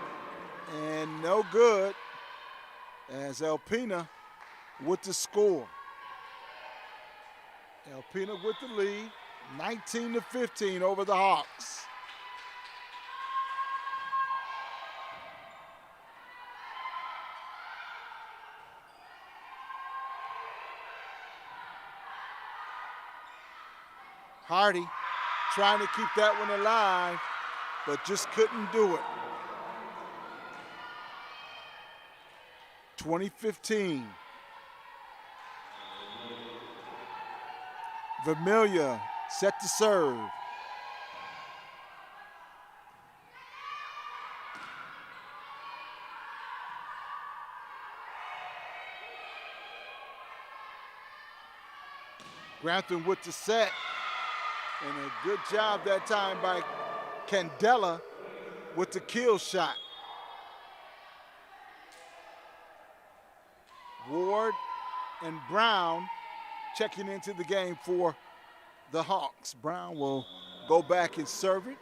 and no good, as Alpena with the score. Alpena with the lead, 19-15 over the Hawks. Hardy trying to keep that one alive, but just couldn't do it. 20-15. Vermillion set to serve. Grantham with the set. And a good job that time by Candela with the kill shot. Ward and Brown checking into the game for the Hawks. Brown will go back and serve it.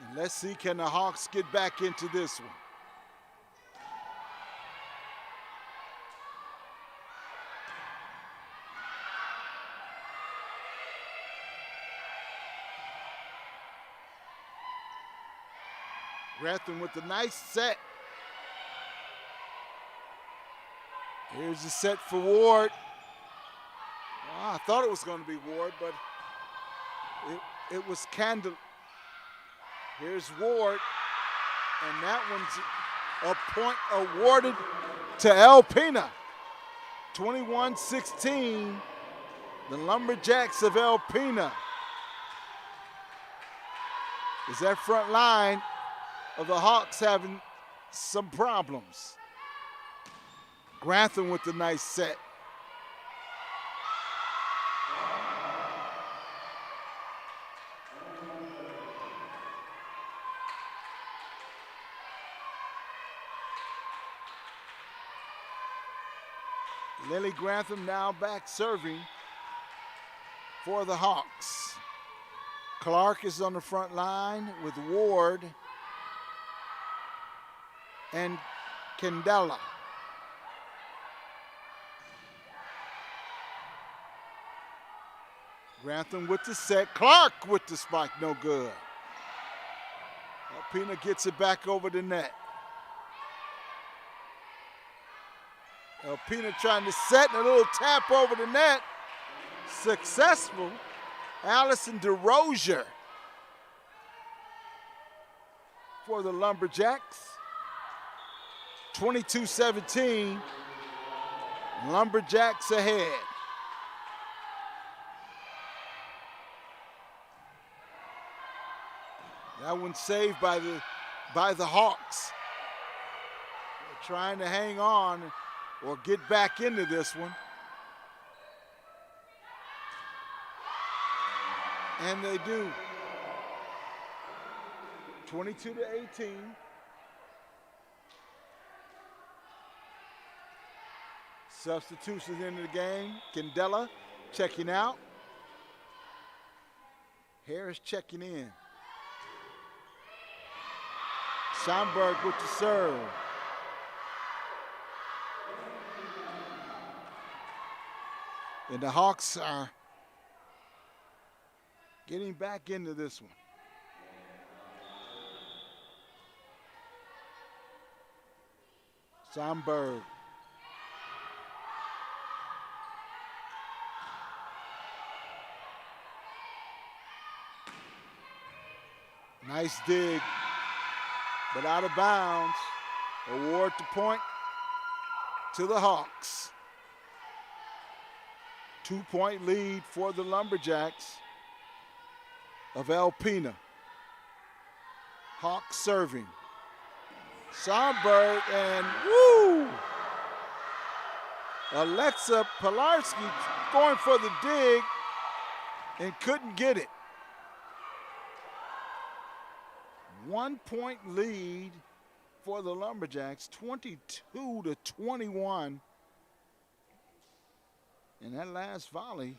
And let's see, can the Hawks get back into this one? Grantham with a nice set. Here's the set for Ward. Oh, I thought it was going to be Ward, but it was Candle. Here's Ward, and that one's a point awarded to Alpena. 21-16, the Lumberjacks of Alpena. Is that front line of the Hawks having some problems? Grantham with the nice set. Lily Grantham now back serving for the Hawks. Clark is on the front line with Ward and Candela. Grantham with the set. Clark with the spike, no good. Alpena gets it back over the net. Alpena trying to set, and a little tap over the net. Successful. Allison DeRozier for the Lumberjacks. 22-17. Lumberjacks ahead. That one saved by the Hawks. They're trying to hang on or get back into this one. And they do. 22-18. Substitutions into the game. Candela checking out. Harris checking in. Schomburg with the serve. And the Hawks are getting back into this one. Schomburg. Nice dig, but out of bounds. Award to point to the Hawks. 2-point lead for the Lumberjacks of Alpena. Hawks serving. Schomburg and woo! Alexa Pilarski going for the dig and couldn't get it. 1-point lead for the Lumberjacks, 22-21. And that last volley,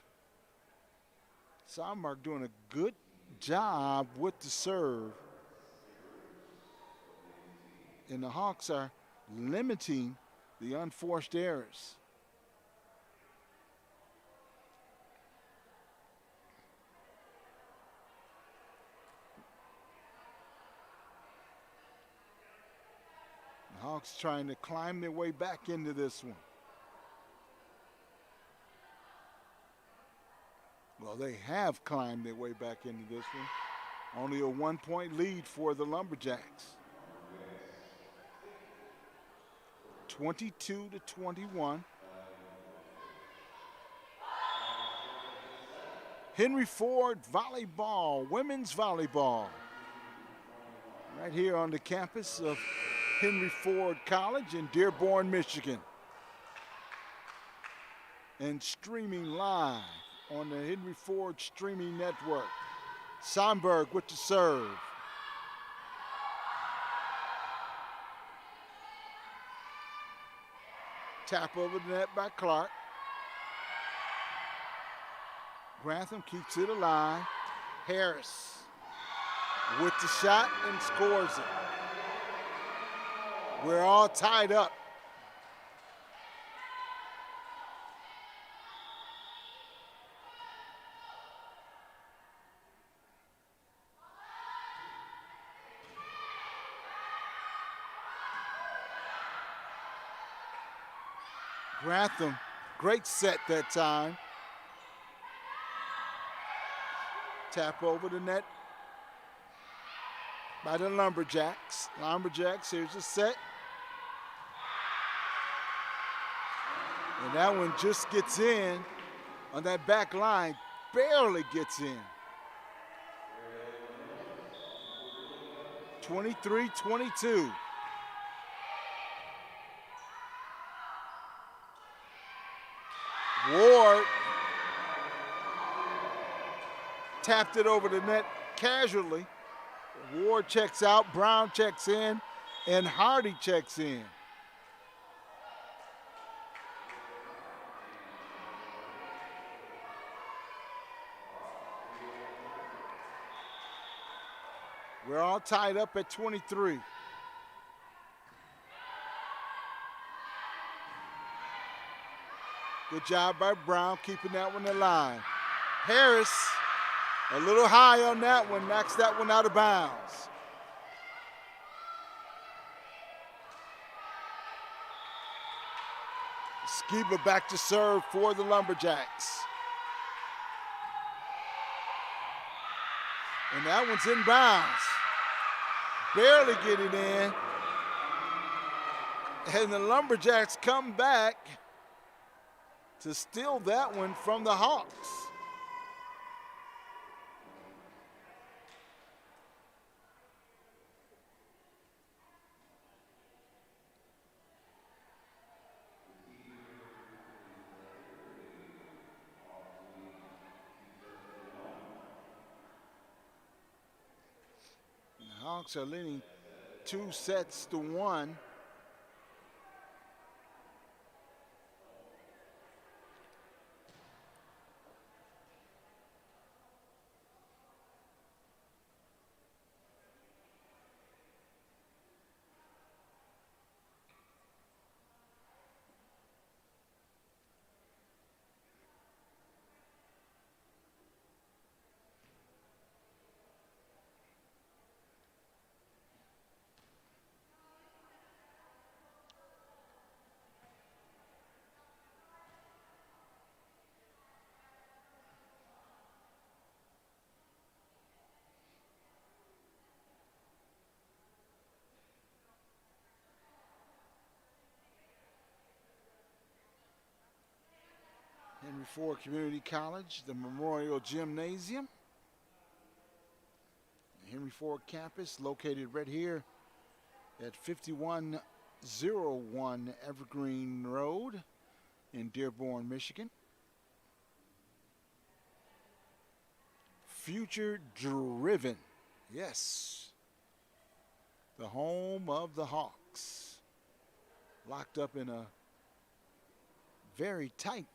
Schomburg doing a good job with the serve. And the Hawks are limiting the unforced errors. Hawks trying to climb their way back into this one. Well, they have climbed their way back into this one. Only a 1-point lead for the Lumberjacks. 22-21. Henry Ford volleyball, women's volleyball. Right here on the campus of Henry Ford College in Dearborn, Michigan. And streaming live on the Henry Ford streaming network. Sonberg with the serve. Tap over the net by Clark. Grantham keeps it alive. Harris with the shot and scores it. We're all tied up. Grantham, great set that time. Tap over the net by the Lumberjacks. Lumberjacks, here's the set. And that one just gets in on that back line, barely gets in. 23-22. Ward tapped it over the net casually. Ward checks out, Brown checks in, and Hardy checks in. We're all tied up at 23. Good job by Brown keeping that one alive. Harris, a little high on that one, knocks that one out of bounds. Skiba back to serve for the Lumberjacks. And that one's in bounds. Barely getting in. And the Lumberjacks come back to steal that one from the Hawks. The Hawks are leading 2-1. Henry Ford Community College, the Memorial Gymnasium. The Henry Ford campus located right here at 5101 Evergreen Road in Dearborn, Michigan. Future driven, yes. The home of the Hawks. Locked up in a very tight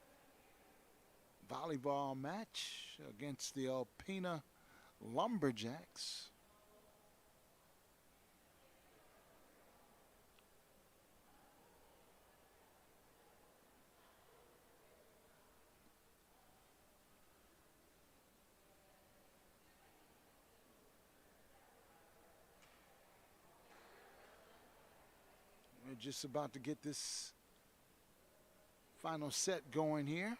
volleyball match against the Alpena Lumberjacks. just about to get this final set going here.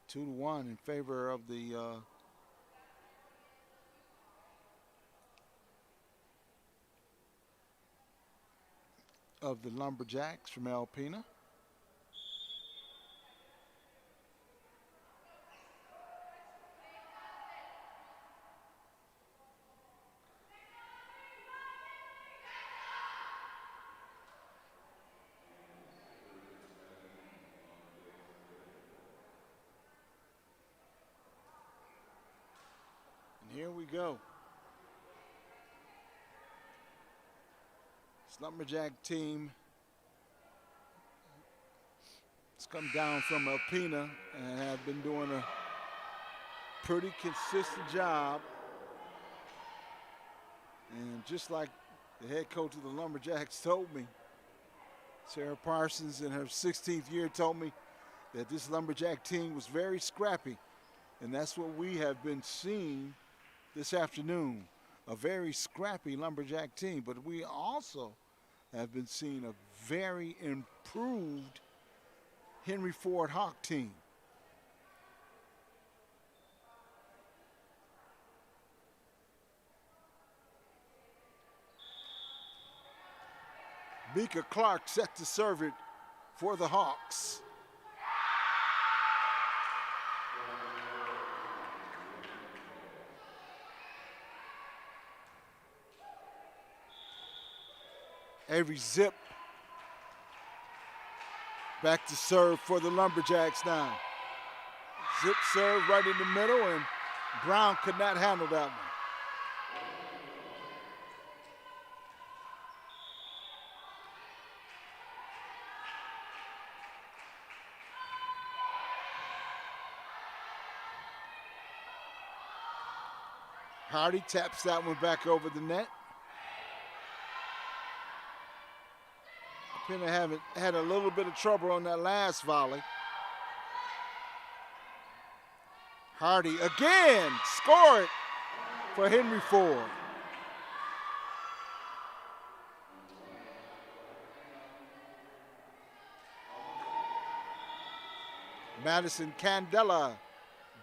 Two to one in favor of the Lumberjacks from Alpena. And here we go. This Lumberjack team has come down from Alpena and have been doing a pretty consistent job. And just like the head coach of the Lumberjacks told me, Sarah Parsons in her 16th year told me that this Lumberjack team was very scrappy. And that's what we have been seeing this afternoon, a very scrappy Lumberjack team. But we also have been seeing a very improved Henry Ford Hawk team. Mika Clark set to serve it for the Hawks. Avery Zip back to serve for the Lumberjacks now. Zip served right in the middle, and Brown could not handle that one. Hardy taps that one back over the net. Alpena had a little bit of trouble on that last volley. Hardy again, score it for Henry Ford. Madison Candela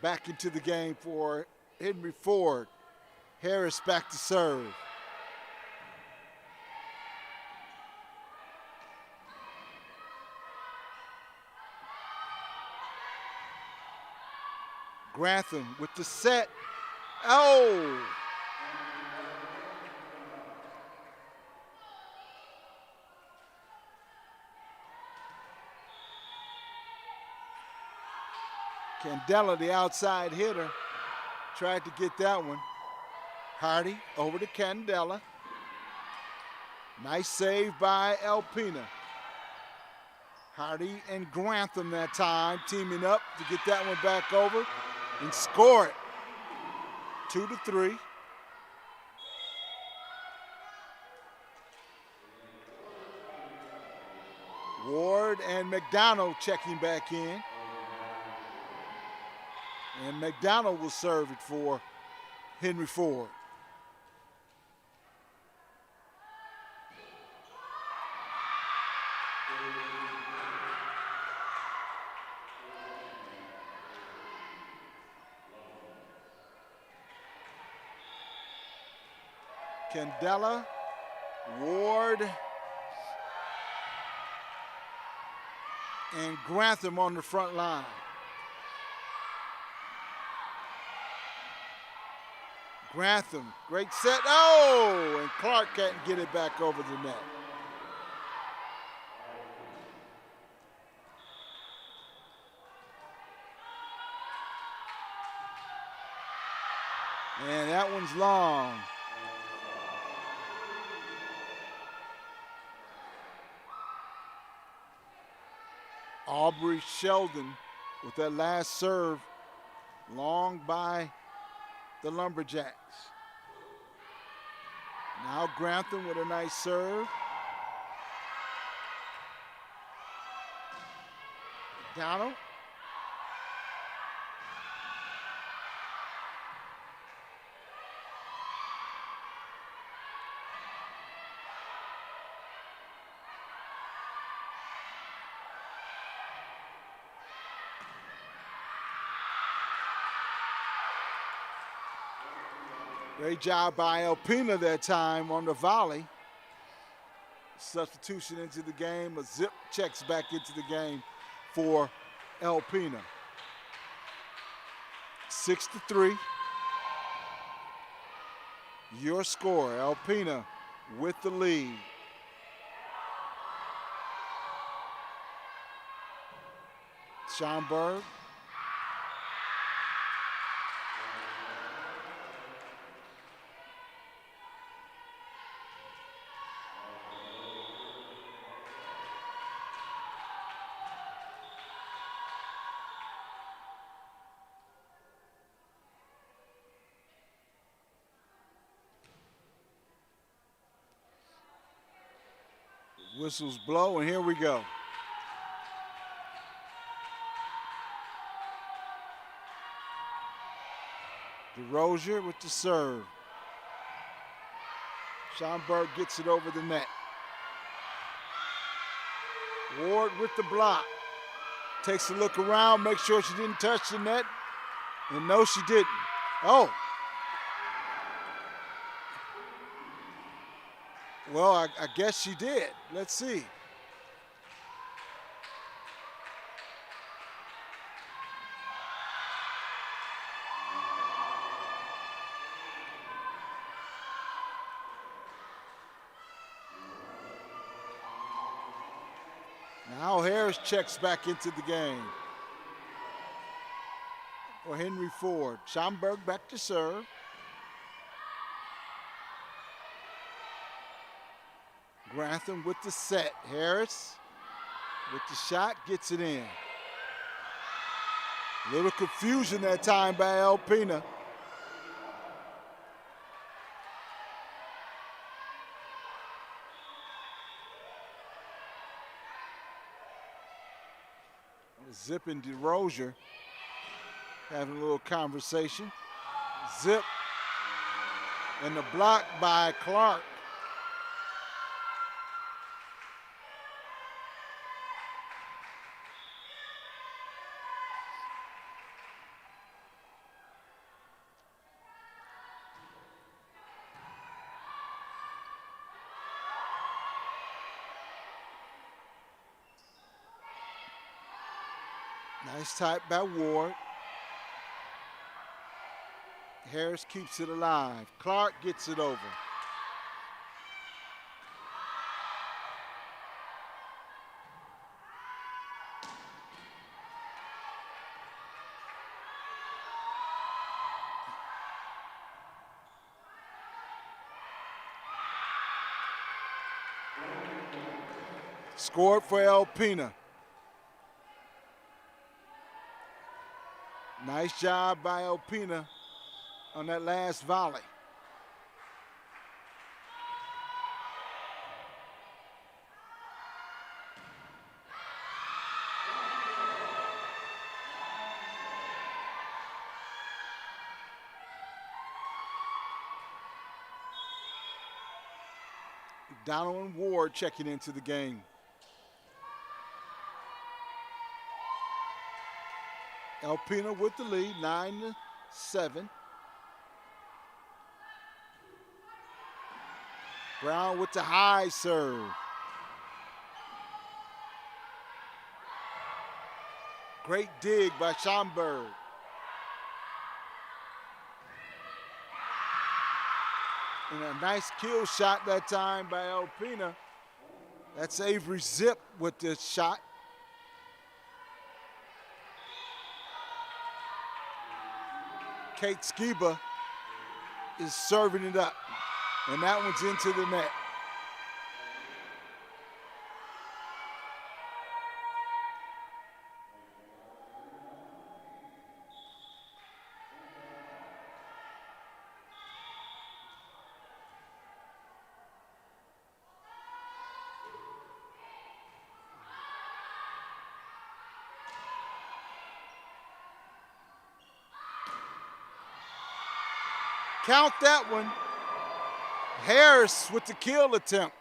back into the game for Henry Ford. Harris back to serve. Grantham with the set. Oh! Candela, the outside hitter, tried to get that one. Hardy over to Candela. Nice save by Alpena. Hardy and Grantham that time teaming up to get that one back over and score it. 2-3. Ward and McDonald checking back in. And McDonald will serve it for Henry Ford. Candela, Ward, and Grantham on the front line. Grantham, great set. Oh, and Clark can't get it back over the net. And that one's long. Aubrey Sheldon with that last serve, long by the Lumberjacks. Now Grantham with a nice serve. Donald. Great job by Alpena that time on the volley. Substitution into the game. A zip checks back into the game for Alpena. 6-3. Your score, Alpena with the lead. Schomburg. Whistles blow, and here we go. DeRozier with the serve. Schomburg gets it over the net. Ward with the block. Takes a look around, makes sure she didn't touch the net. And no, she didn't. Oh. Well, I guess she did. Let's see. Now Harris checks back into the game for Henry Ford. Schomburg back to serve. Grantham with the set. Harris with the shot, gets it in. A little confusion that time by Alpena. Zip and DeRozier having a little conversation. Zip and the block by Clark. Nice type by Ward. Harris keeps it alive. Clark gets it over. Scored for Alpena. Nice job by Alpena on that last volley. Donald and Ward checking into the game. Alpena with the lead, 9-7. Brown with the high serve. Great dig by Schomburg. And a nice kill shot that time by Alpena. That's Avery Zip with the shot. Kate Skiba is serving it up, and that one's into the net. Count that one. Harris with the kill attempt.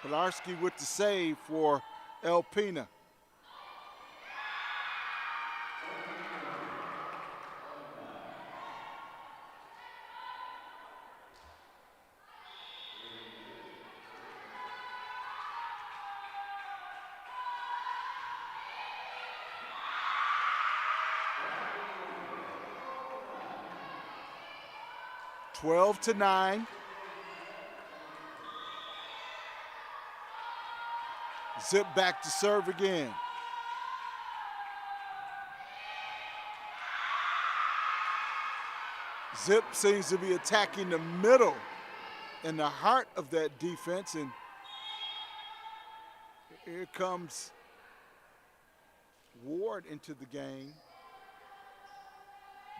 Pilarski with the save for Alpena. Twelve to 9. Zip back to serve again. Zip seems to be attacking the middle and the heart of that defense, and here comes Ward into the game.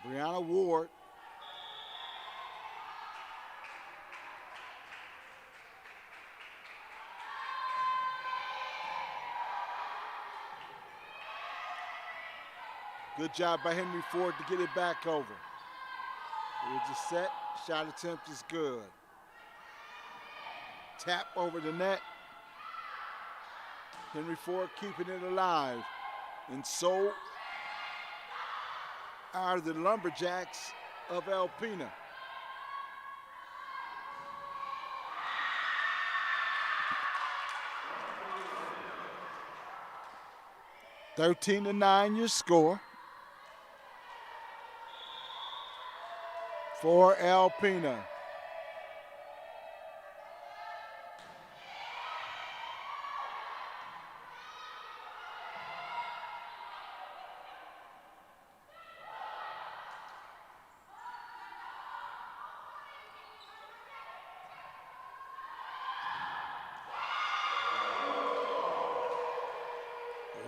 Brianna Ward. Good job by Henry Ford to get it back over. It was a set. Shot attempt is good. Tap over the net. Henry Ford keeping it alive. And so are the Lumberjacks of Alpena. (13 to 9) your score for Alpena.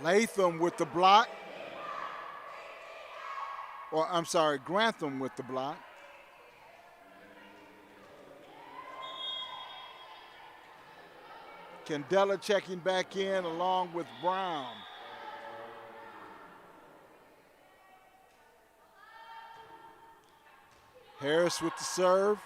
Latham with the block. Or I'm sorry, Grantham with the block. Candela checking back in along with Brown. Harris with the serve.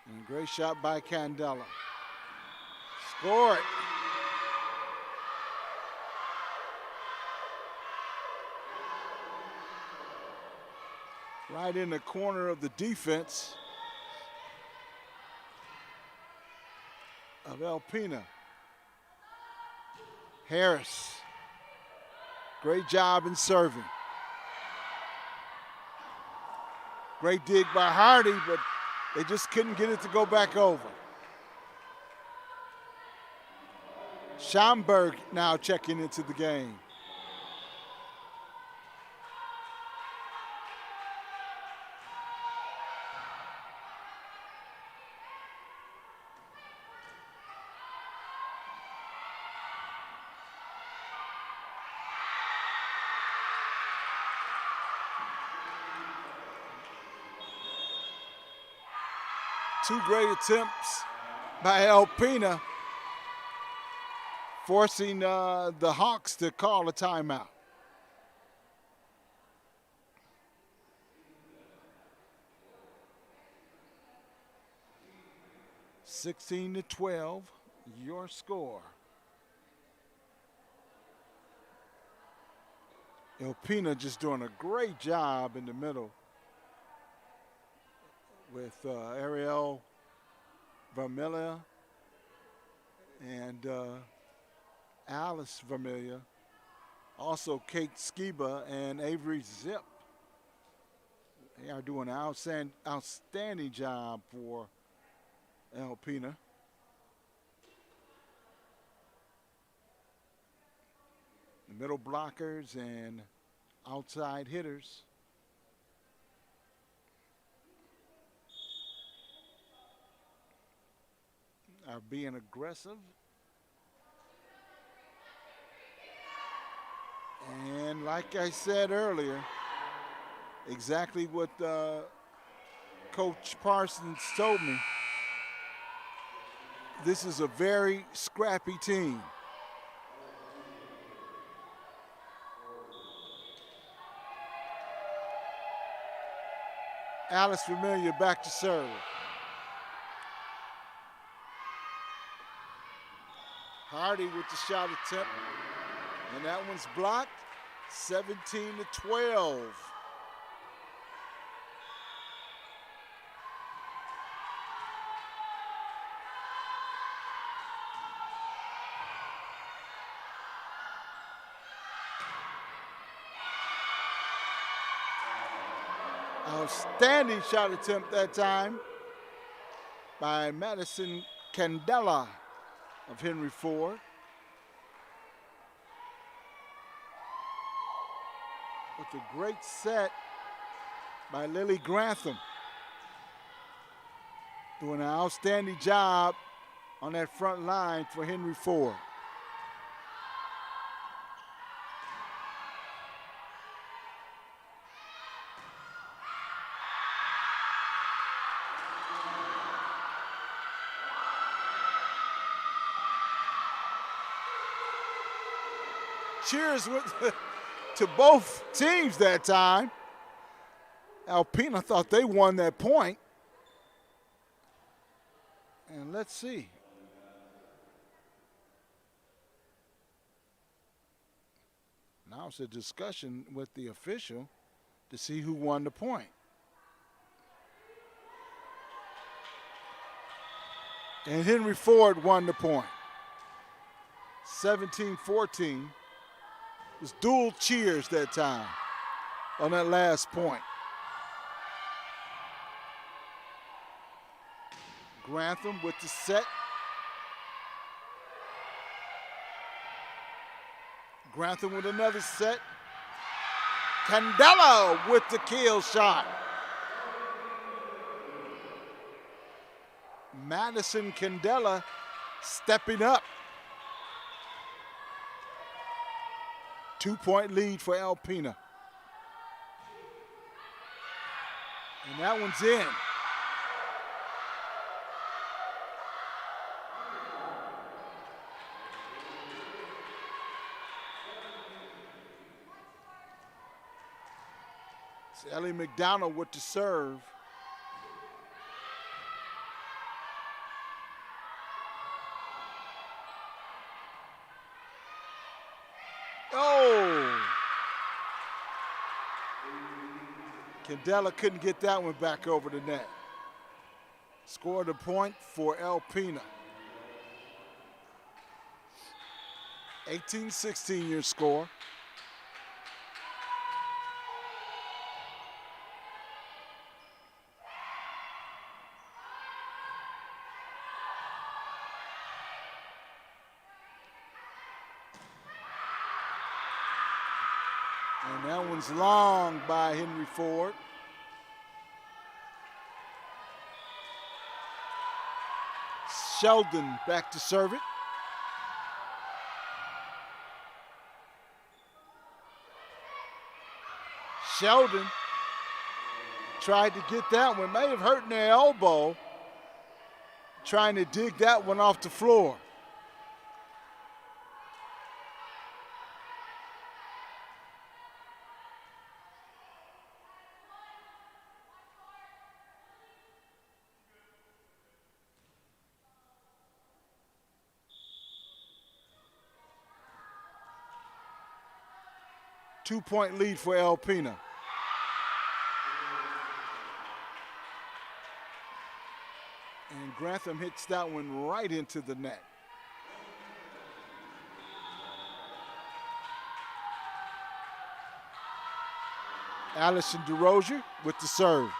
And great shot by Candela. Score it. Right in the corner of the defense of Alpena. Harris. Great job in serving. Great dig by Hardy, but they just couldn't get it to go back over. Schomburg now checking into the game. Two great attempts by Alpena, forcing the Hawks to call a timeout. (16 to 12), your score. Alpena just doing a great job in the middle with Ariel Vermilla and Alice Vermilla. Also Kate Skiba and Avery Zip. They are doing an outstanding job for Alpena. middle blockers and outside hitters. Are being aggressive. And like I said earlier, exactly what Coach Parsons told me, this is a very scrappy team. Alice Familia back to serve. Hardy with the shot attempt, and that one's blocked. 17-12. Outstanding shot attempt that time by Madison Candela of Henry Ford. With a great set by Lily Grantham. Doing an outstanding job on that front line for Henry Ford. Cheers to both teams that time. Alpena thought they won that point. And let's see. Now it's a discussion with the official to see who won the point. And Henry Ford won the point. 17-14. It was dual cheers that time on that last point. Grantham with the set. Grantham with another set. Candela with the kill shot. Madison Candela stepping up. 2-point lead for Alpena. And that one's in. It's Ellie McDonald with the serve. Oh! Candela couldn't get that one back over the net. Scored a point for Alpena. 18-16 your score. And that one's long by Henry Ford. Sheldon back to serve it. Sheldon tried to get that one, may have hurt in their elbow, trying to dig that one off the floor. Two-point lead for Alpena. And Grantham hits that one right into the net. Allison DeRozier with the serve.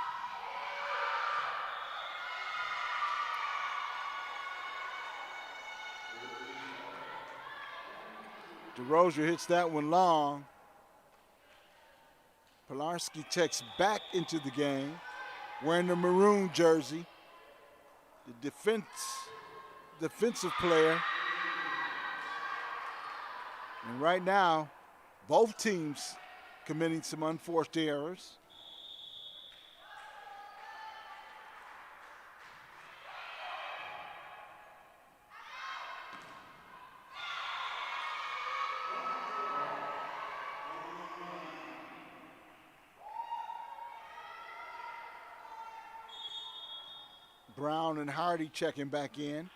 DeRozier hits that one long. Pilarski checks back into the game, wearing the maroon jersey. The defensive player. And right now, both teams committing some unforced errors. Brown and Hardy checking back in.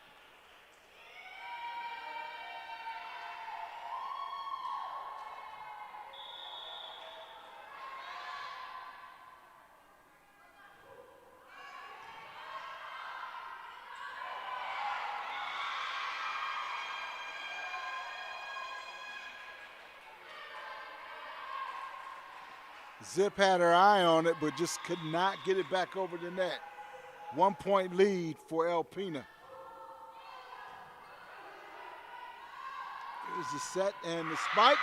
Zip had her eye on it, but just could not get it back over the net. 1 point lead for Alpena. Here's the set and the spike.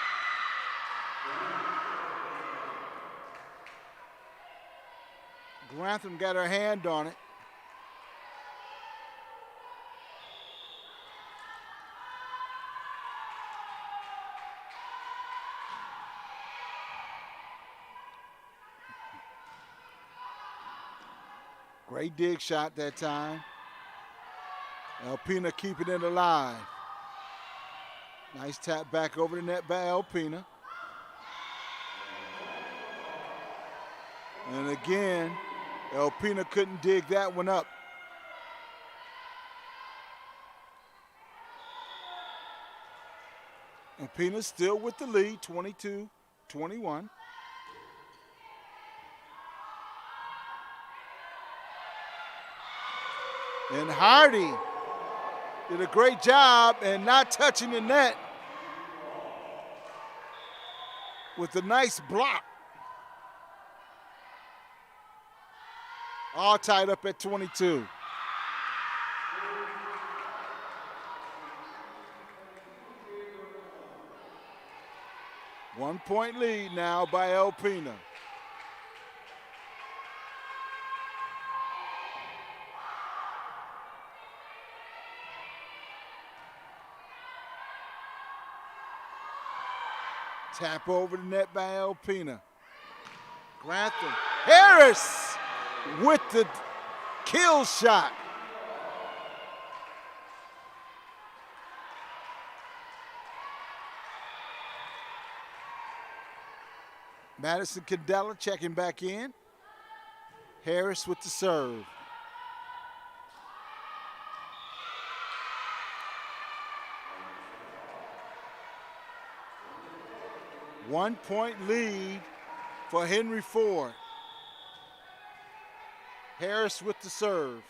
Grantham got her hand on it. Great dig shot that time. Alpena keeping it alive. Nice tap back over the net by Alpena. And again, Alpena couldn't dig that one up. Alpena still with the lead, 22-21. And Hardy did a great job and not touching the net with a nice block. All tied up at 22. One point lead now by Alpena. Tap over the net by Alpena. Grantham. Harris with the kill shot. Madison Candela checking back in. Harris with the serve. One point lead for Henry Ford. Harris with the serve.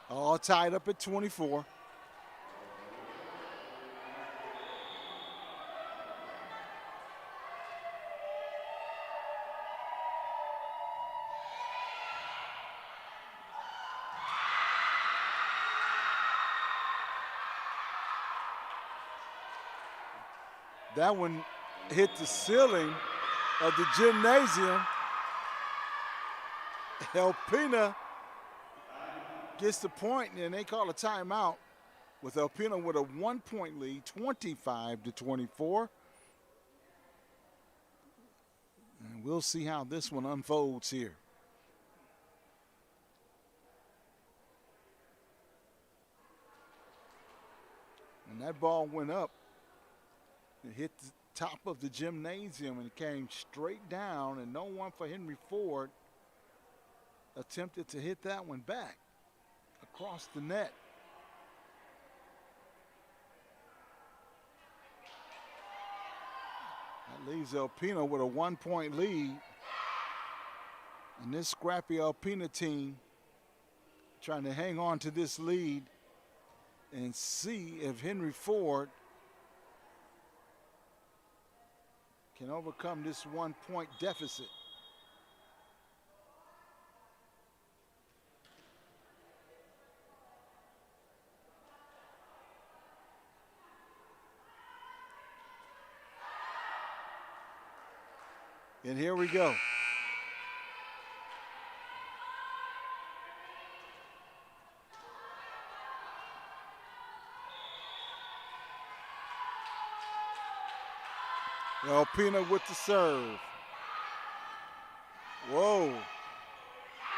All tied up at 24. That one hit the ceiling of the gymnasium. Alpena gets the point, and they call a timeout with Alpena with a 1 point lead, 25-24. And we'll see how this one unfolds here. And that ball went up. It hit the top of the gymnasium and came straight down, and no one for Henry Ford attempted to hit that one back across the net. That leaves Alpena with a 1 point lead. And this scrappy Alpena team trying to hang on to this lead and see if Henry Ford can overcome this 1 point deficit. And here we go. Alpena with the serve. Whoa.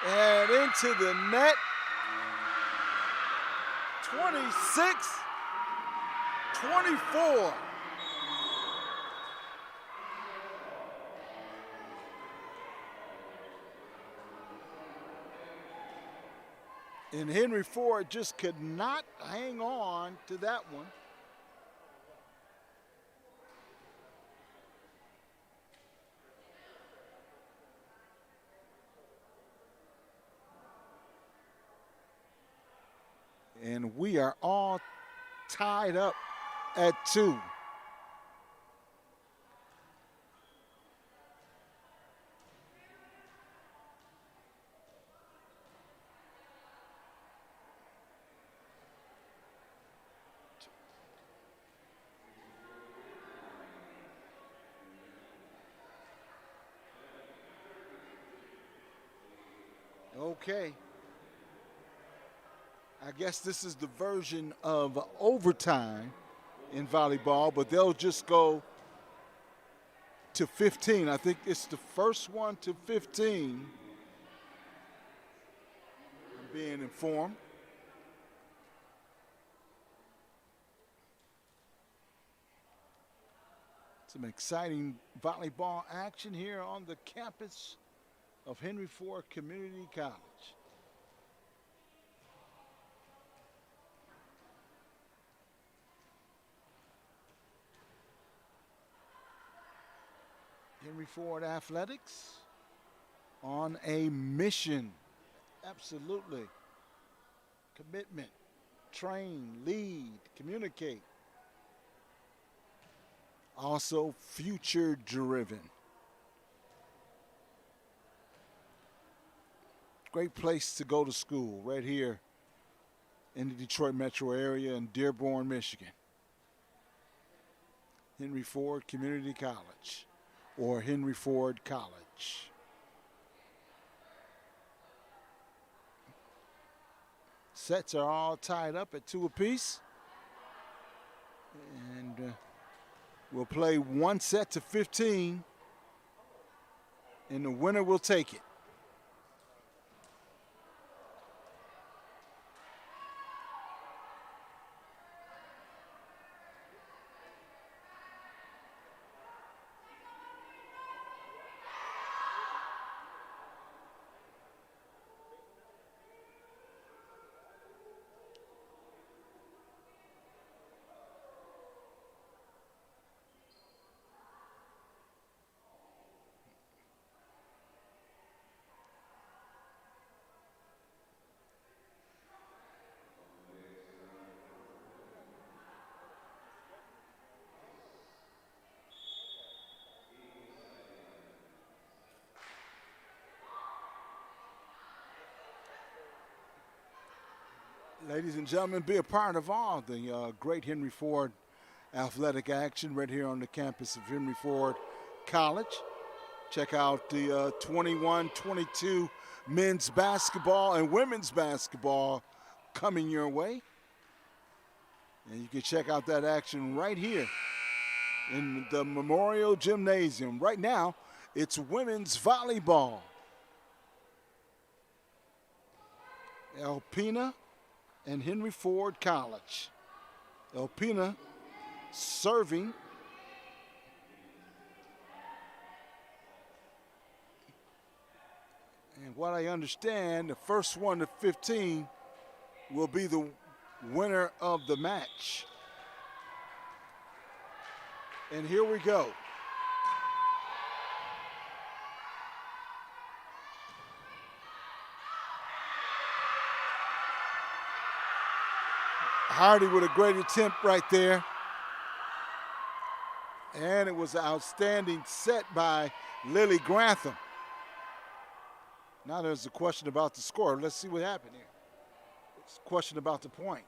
And into the net. 26-24. And Henry Ford just could not hang on to that one. And we are all tied up at 2. Okay. I guess this is the version of overtime in volleyball, but they'll just go to 15. I think it's the first one to 15. I'm being informed. Some exciting volleyball action here on the campus of Henry Ford Community College. Henry Ford Athletics on a mission. Absolutely. Commitment, train, lead, communicate. Also future driven. Great place to go to school right here in the Detroit metro area in Dearborn, Michigan. Henry Ford Community College, or Henry Ford College. Sets are all tied up at 2 apiece. And we'll play one set to 15, and the winner will take it. Ladies and gentlemen, be a part of all the great Henry Ford athletic action right here on the campus of Henry Ford College. Check out the 21-22 men's basketball and women's basketball coming your way. And you can check out that action right here in the Memorial Gymnasium. Right now, it's women's volleyball. Alpena and Henry Ford College. Alpena serving. And what I understand, the first one to 15 will be the winner of the match. And here we go. Hardy with a great attempt right there. And it was an outstanding set by Lily Grantham. Now there's a question about the score. Let's see what happened here. It's a question about the point.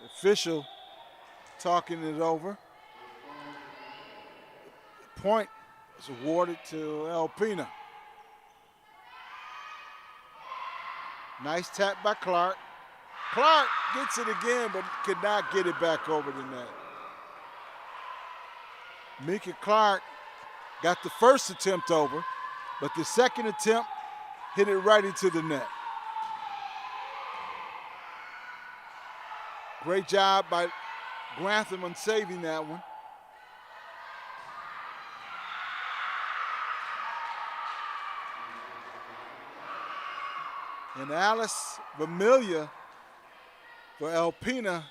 The official talking it over. Point is awarded to Alpena. Nice tap by Clark. Clark gets it again, but could not get it back over the net. Mika Clark got the first attempt over, but the second attempt hit it right into the net. Great job by Grantham on saving that one. And Alice Vermilia for Alpena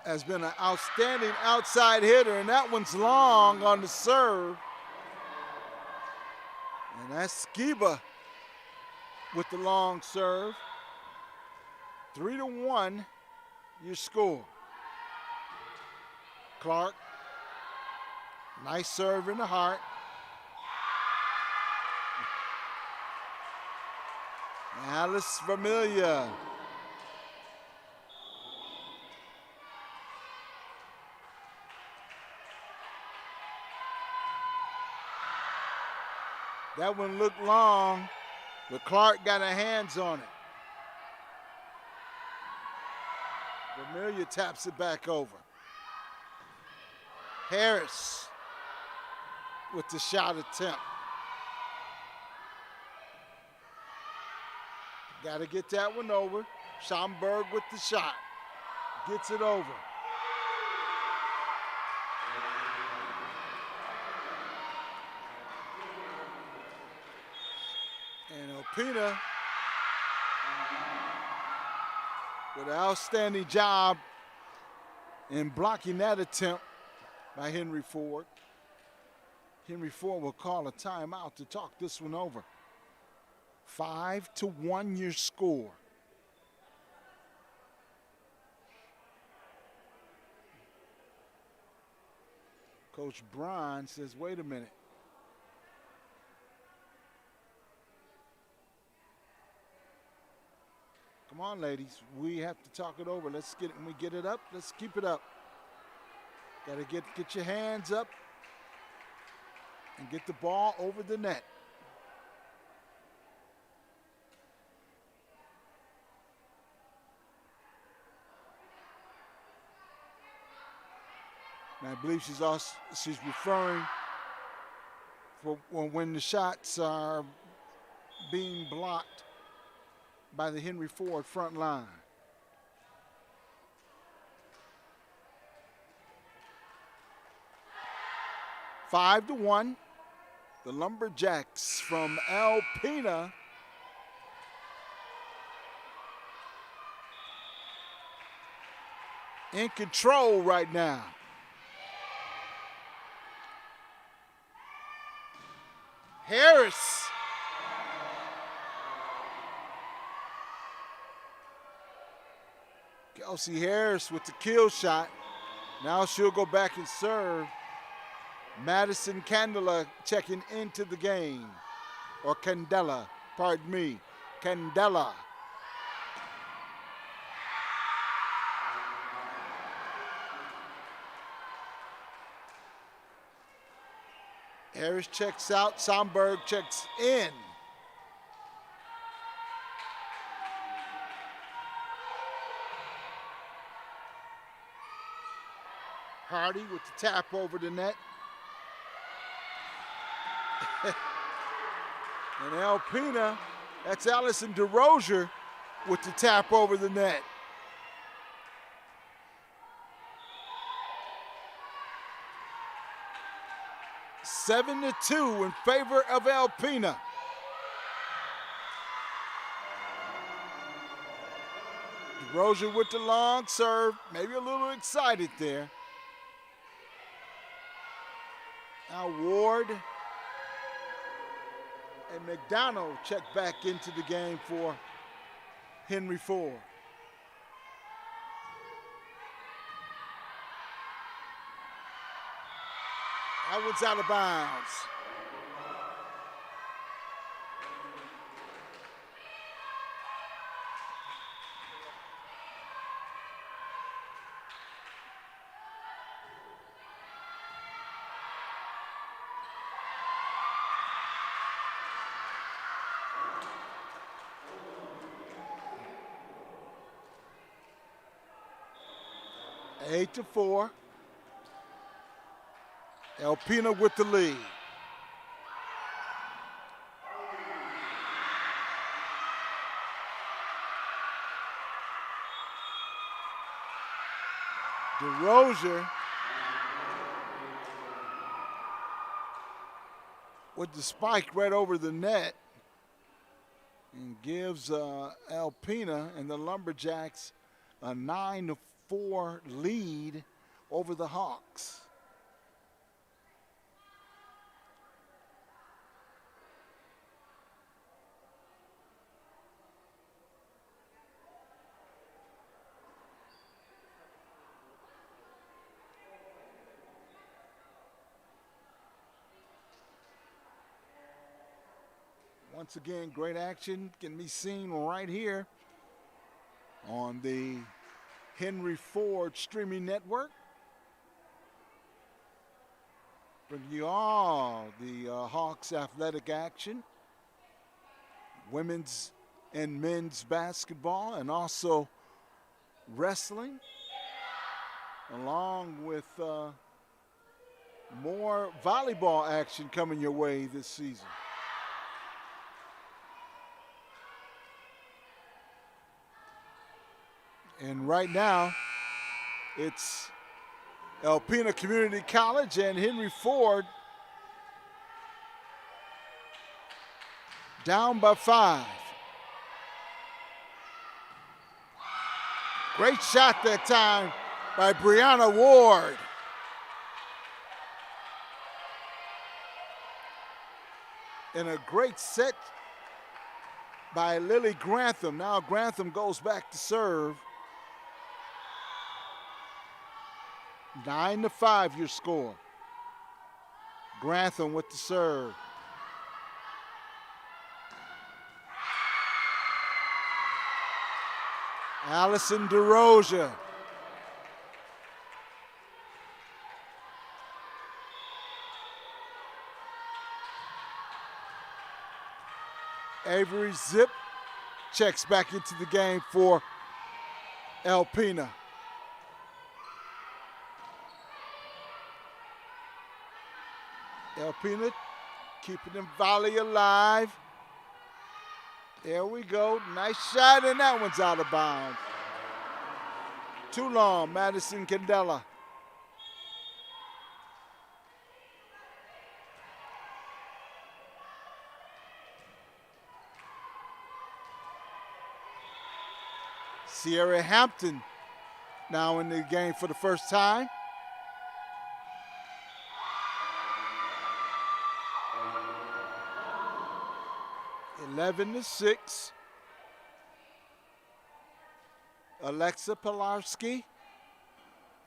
has been an outstanding outside hitter, and that one's long on the serve. And that's Skiba with the long serve. 3-1, your score. Clark, nice serve in the heart. Alice Vermilia. That one looked long, but Clark got her hands on it. Vermilia taps it back over. Harris with the shot attempt. Got to get that one over. Schomburg with the shot. Gets it over. And Alpena with an outstanding job in blocking that attempt by Henry Ford. Henry Ford will call a timeout to talk this one over. 5-1 your score. Coach Bryan says, wait a minute. Come on, ladies. We have to talk it over. Let's get it. When we get it up, let's keep it up. Got to get your hands up and get the ball over the net. And I believe she's referring for when the shots are being blocked by the Henry Ford front line. Five to 1, the Lumberjacks from Alpena in control right now. Harris. Kelsey Harris with the kill shot. Now she'll go back and serve. Madison Candela checking into the game. Or Candela, pardon me. Candela. Harris checks out, Somberg checks in. Hardy with the tap over the net. And Alpena, that's Allison DeRozier with the tap over the net. Seven to 2 in favor of Alpena. DeRozier with the long serve, maybe a little excited there. Now Ward and McDonald check back into the game for Henry Ford. That one's out of bounds. 8-4. Alpena with the lead. DeRozier with the spike right over the net and gives Alpena and the Lumberjacks a 9-4 lead over the Hawks. Once again, great action can be seen right here on the Henry Ford streaming network. Bring you all the Hawks athletic action, women's and men's basketball, and also wrestling, along with more volleyball action coming your way this season. And right now, it's Alpena Community College and Henry Ford down by 5. Great shot that time by Brianna Ward. And a great set by Lily Grantham. Now Grantham goes back to serve. 9-5 your score. Grantham with the serve. Allison DeRozier. Avery Zip checks back into the game for Alpena. Alpena keeping them volley alive. There we go. Nice shot, and that one's out of bounds. Too long, Madison Candela. Sierra Hampton now in the game for the first time. Eleven to 6. Alexa Pilarski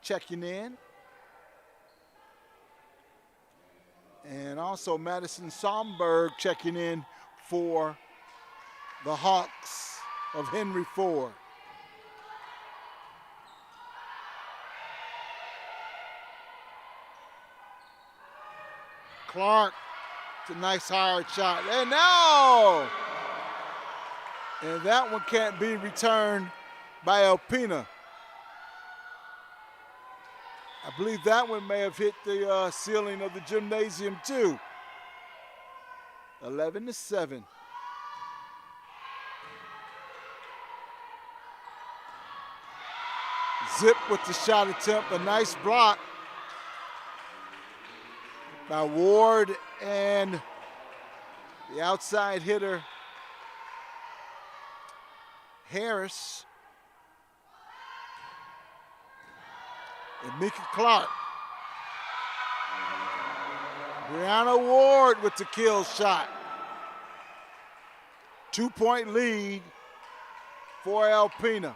checking in. And also Madison Somberg checking in for the Hawks of Henry Ford. Clark, it's a nice hard shot. And no! And that one can't be returned by Alpena. I believe that one may have hit the ceiling of the gymnasium too. 11 to 7. Zip with the shot attempt, a nice block by Ward and the outside hitter Harris. And Mika Clark. Brianna Ward with the kill shot. 2-point lead for Alpena.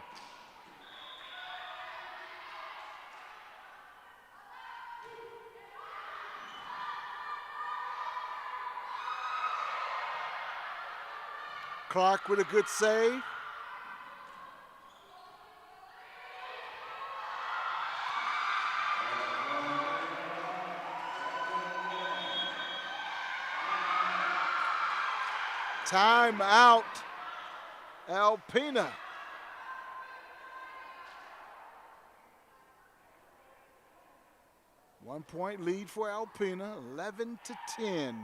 Clark with a good save. Timeout, Alpena. 1-point lead for Alpena, 11-10.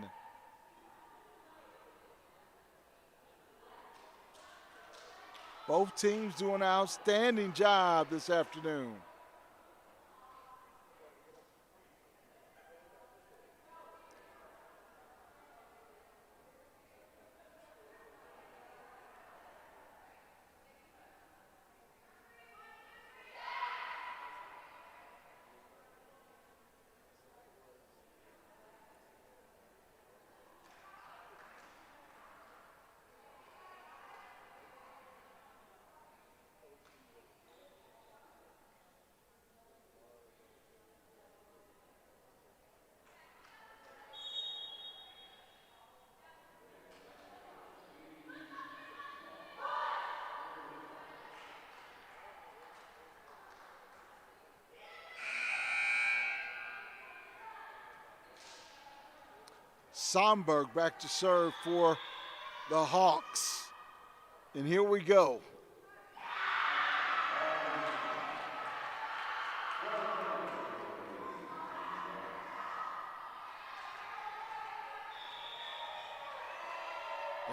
Both teams doing an outstanding job this afternoon. Somberg back to serve for the Hawks. And here we go.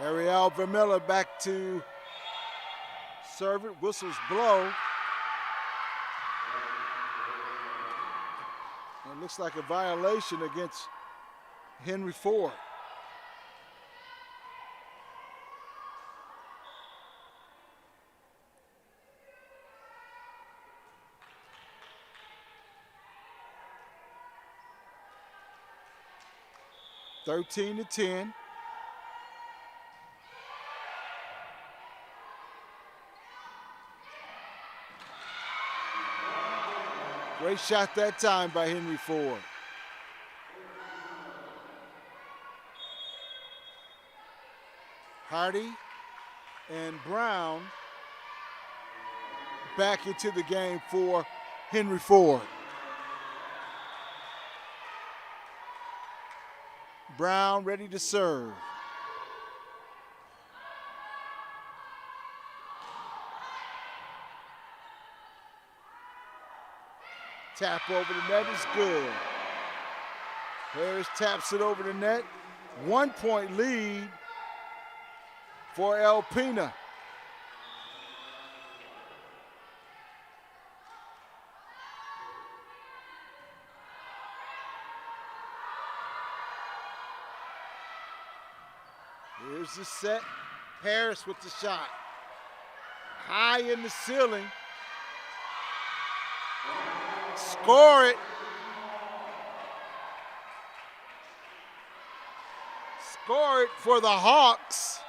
Ariel Vermilla back to serve it. Whistles blow. It looks like a violation against Henry Ford. (13 to 10). Great shot that time by Henry Ford. Hardy and Brown back into the game for Henry Ford. Brown ready to serve. Tap over the net is good. Harris taps it over the net. 1-point lead for Alpena. Here's the set. Harris with the shot. High in the ceiling. Score it. Score it for the Hawks.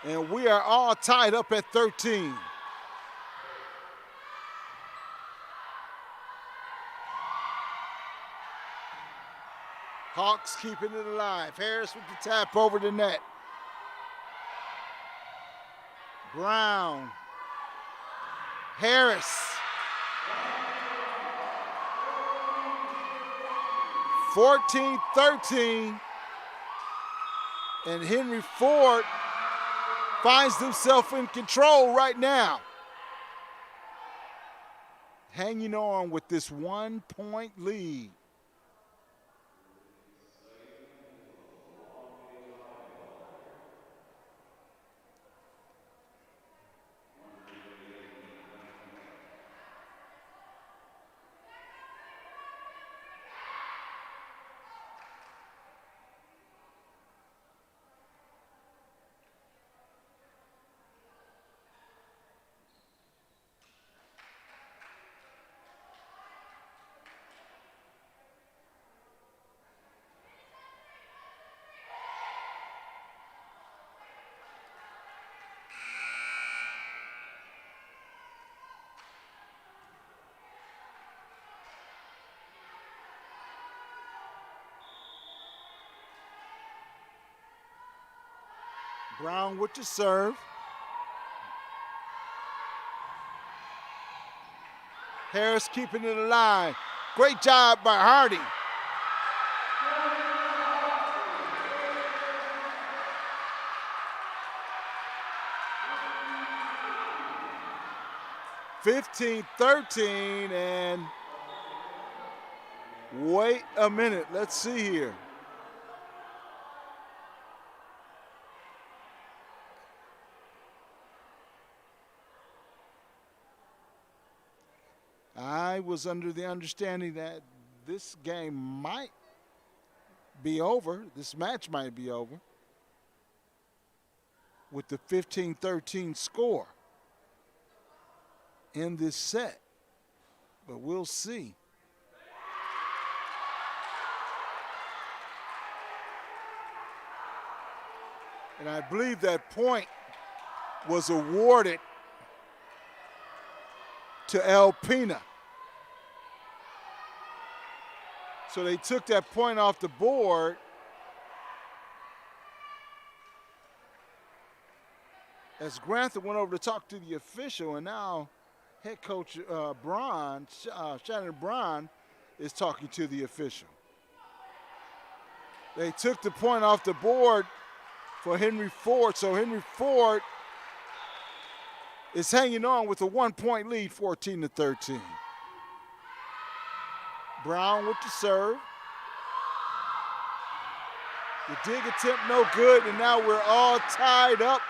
And we are all tied up at 13. Hawks keeping it alive. Harris with the tap over the net. Brown. Harris. 14-13. And Henry Ford finds himself in control right now. Hanging on with this 1-point lead. Brown with the serve. Harris keeping it alive. Great job by Hardy. (15-13) and Wait a minute. Let's see here. I was under the understanding that this game might be over. This match might be over with the 15-13 score in this set. But we'll see. And I believe that point was awarded to Alpena. So they took that point off the board. As Grantham went over to talk to the official, and now head coach Shannon Braun is talking to the official. They took the point off the board for Henry Ford, so Henry Ford is hanging on with a 1-point lead, 14-13. Brown with the serve. The dig attempt no good, and now we're all tied up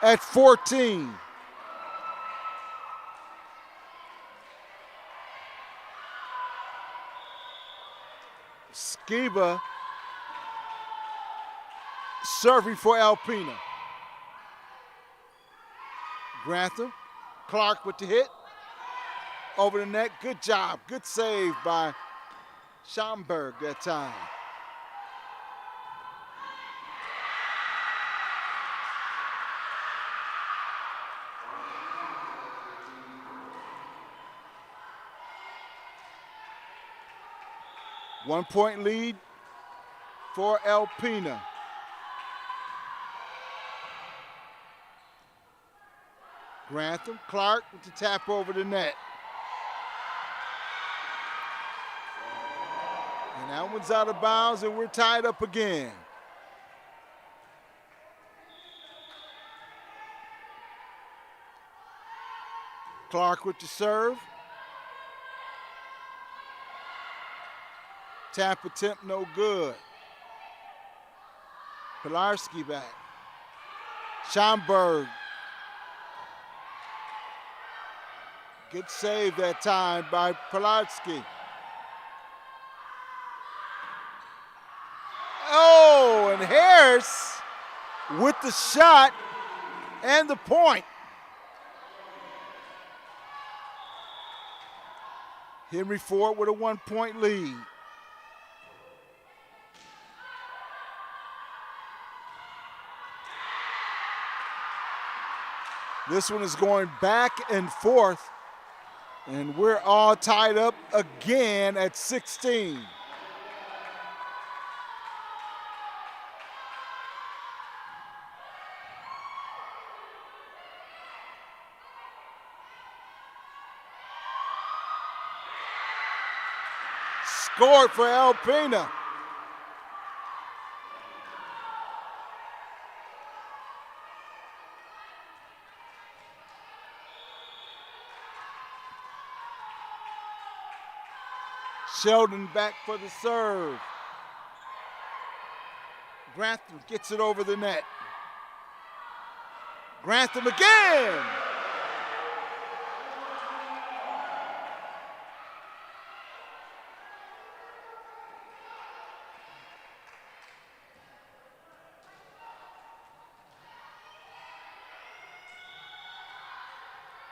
at 14. Skiba serving for Alpena. Grantham, Clark with the hit. Over the net, good job, good save by Schomburg that time. One-point lead for Alpena. Grantham, Clark with the tap over the net. And that one's out of bounds, and we're tied up again. Clark with the serve. Tap attempt no good. Pilarski back. Schomburg. Good save that time by Pilarski. Oh, and Harris with the shot and the point. Henry Ford with a 1-point lead. This one is going back and forth, and we're all tied up again at 16. Scored for Alpena. Sheldon back for the serve. Grantham gets it over the net. Grantham again.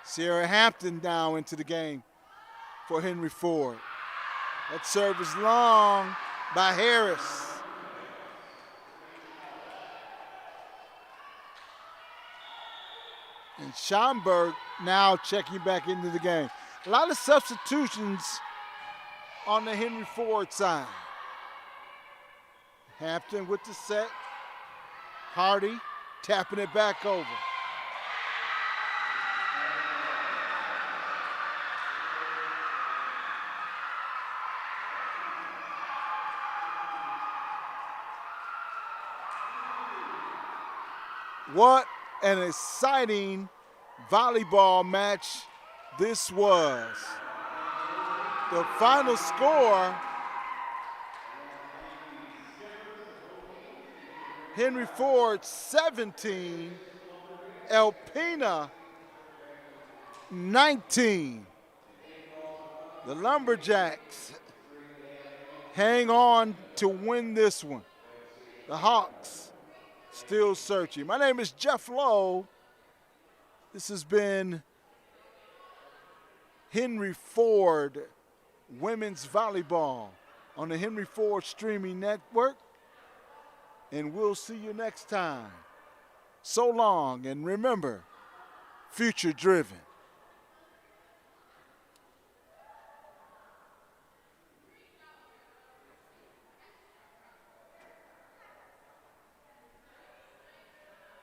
Sierra Hampton now into the game for Henry Ford. That serve is long by Harris. And Schomburg now checking back into the game. A lot of substitutions on the Henry Ford side. Hampton with the set. Hardy tapping it back over. What an exciting volleyball match this was. The final score Henry Ford 17, Alpena 19. The Lumberjacks hang on to win this one. The Hawks still searching. My name is Jeff Lowe. This has been Henry Ford Women's Volleyball on the Henry Ford Streaming Network. And we'll see you next time. So long, and remember, future driven.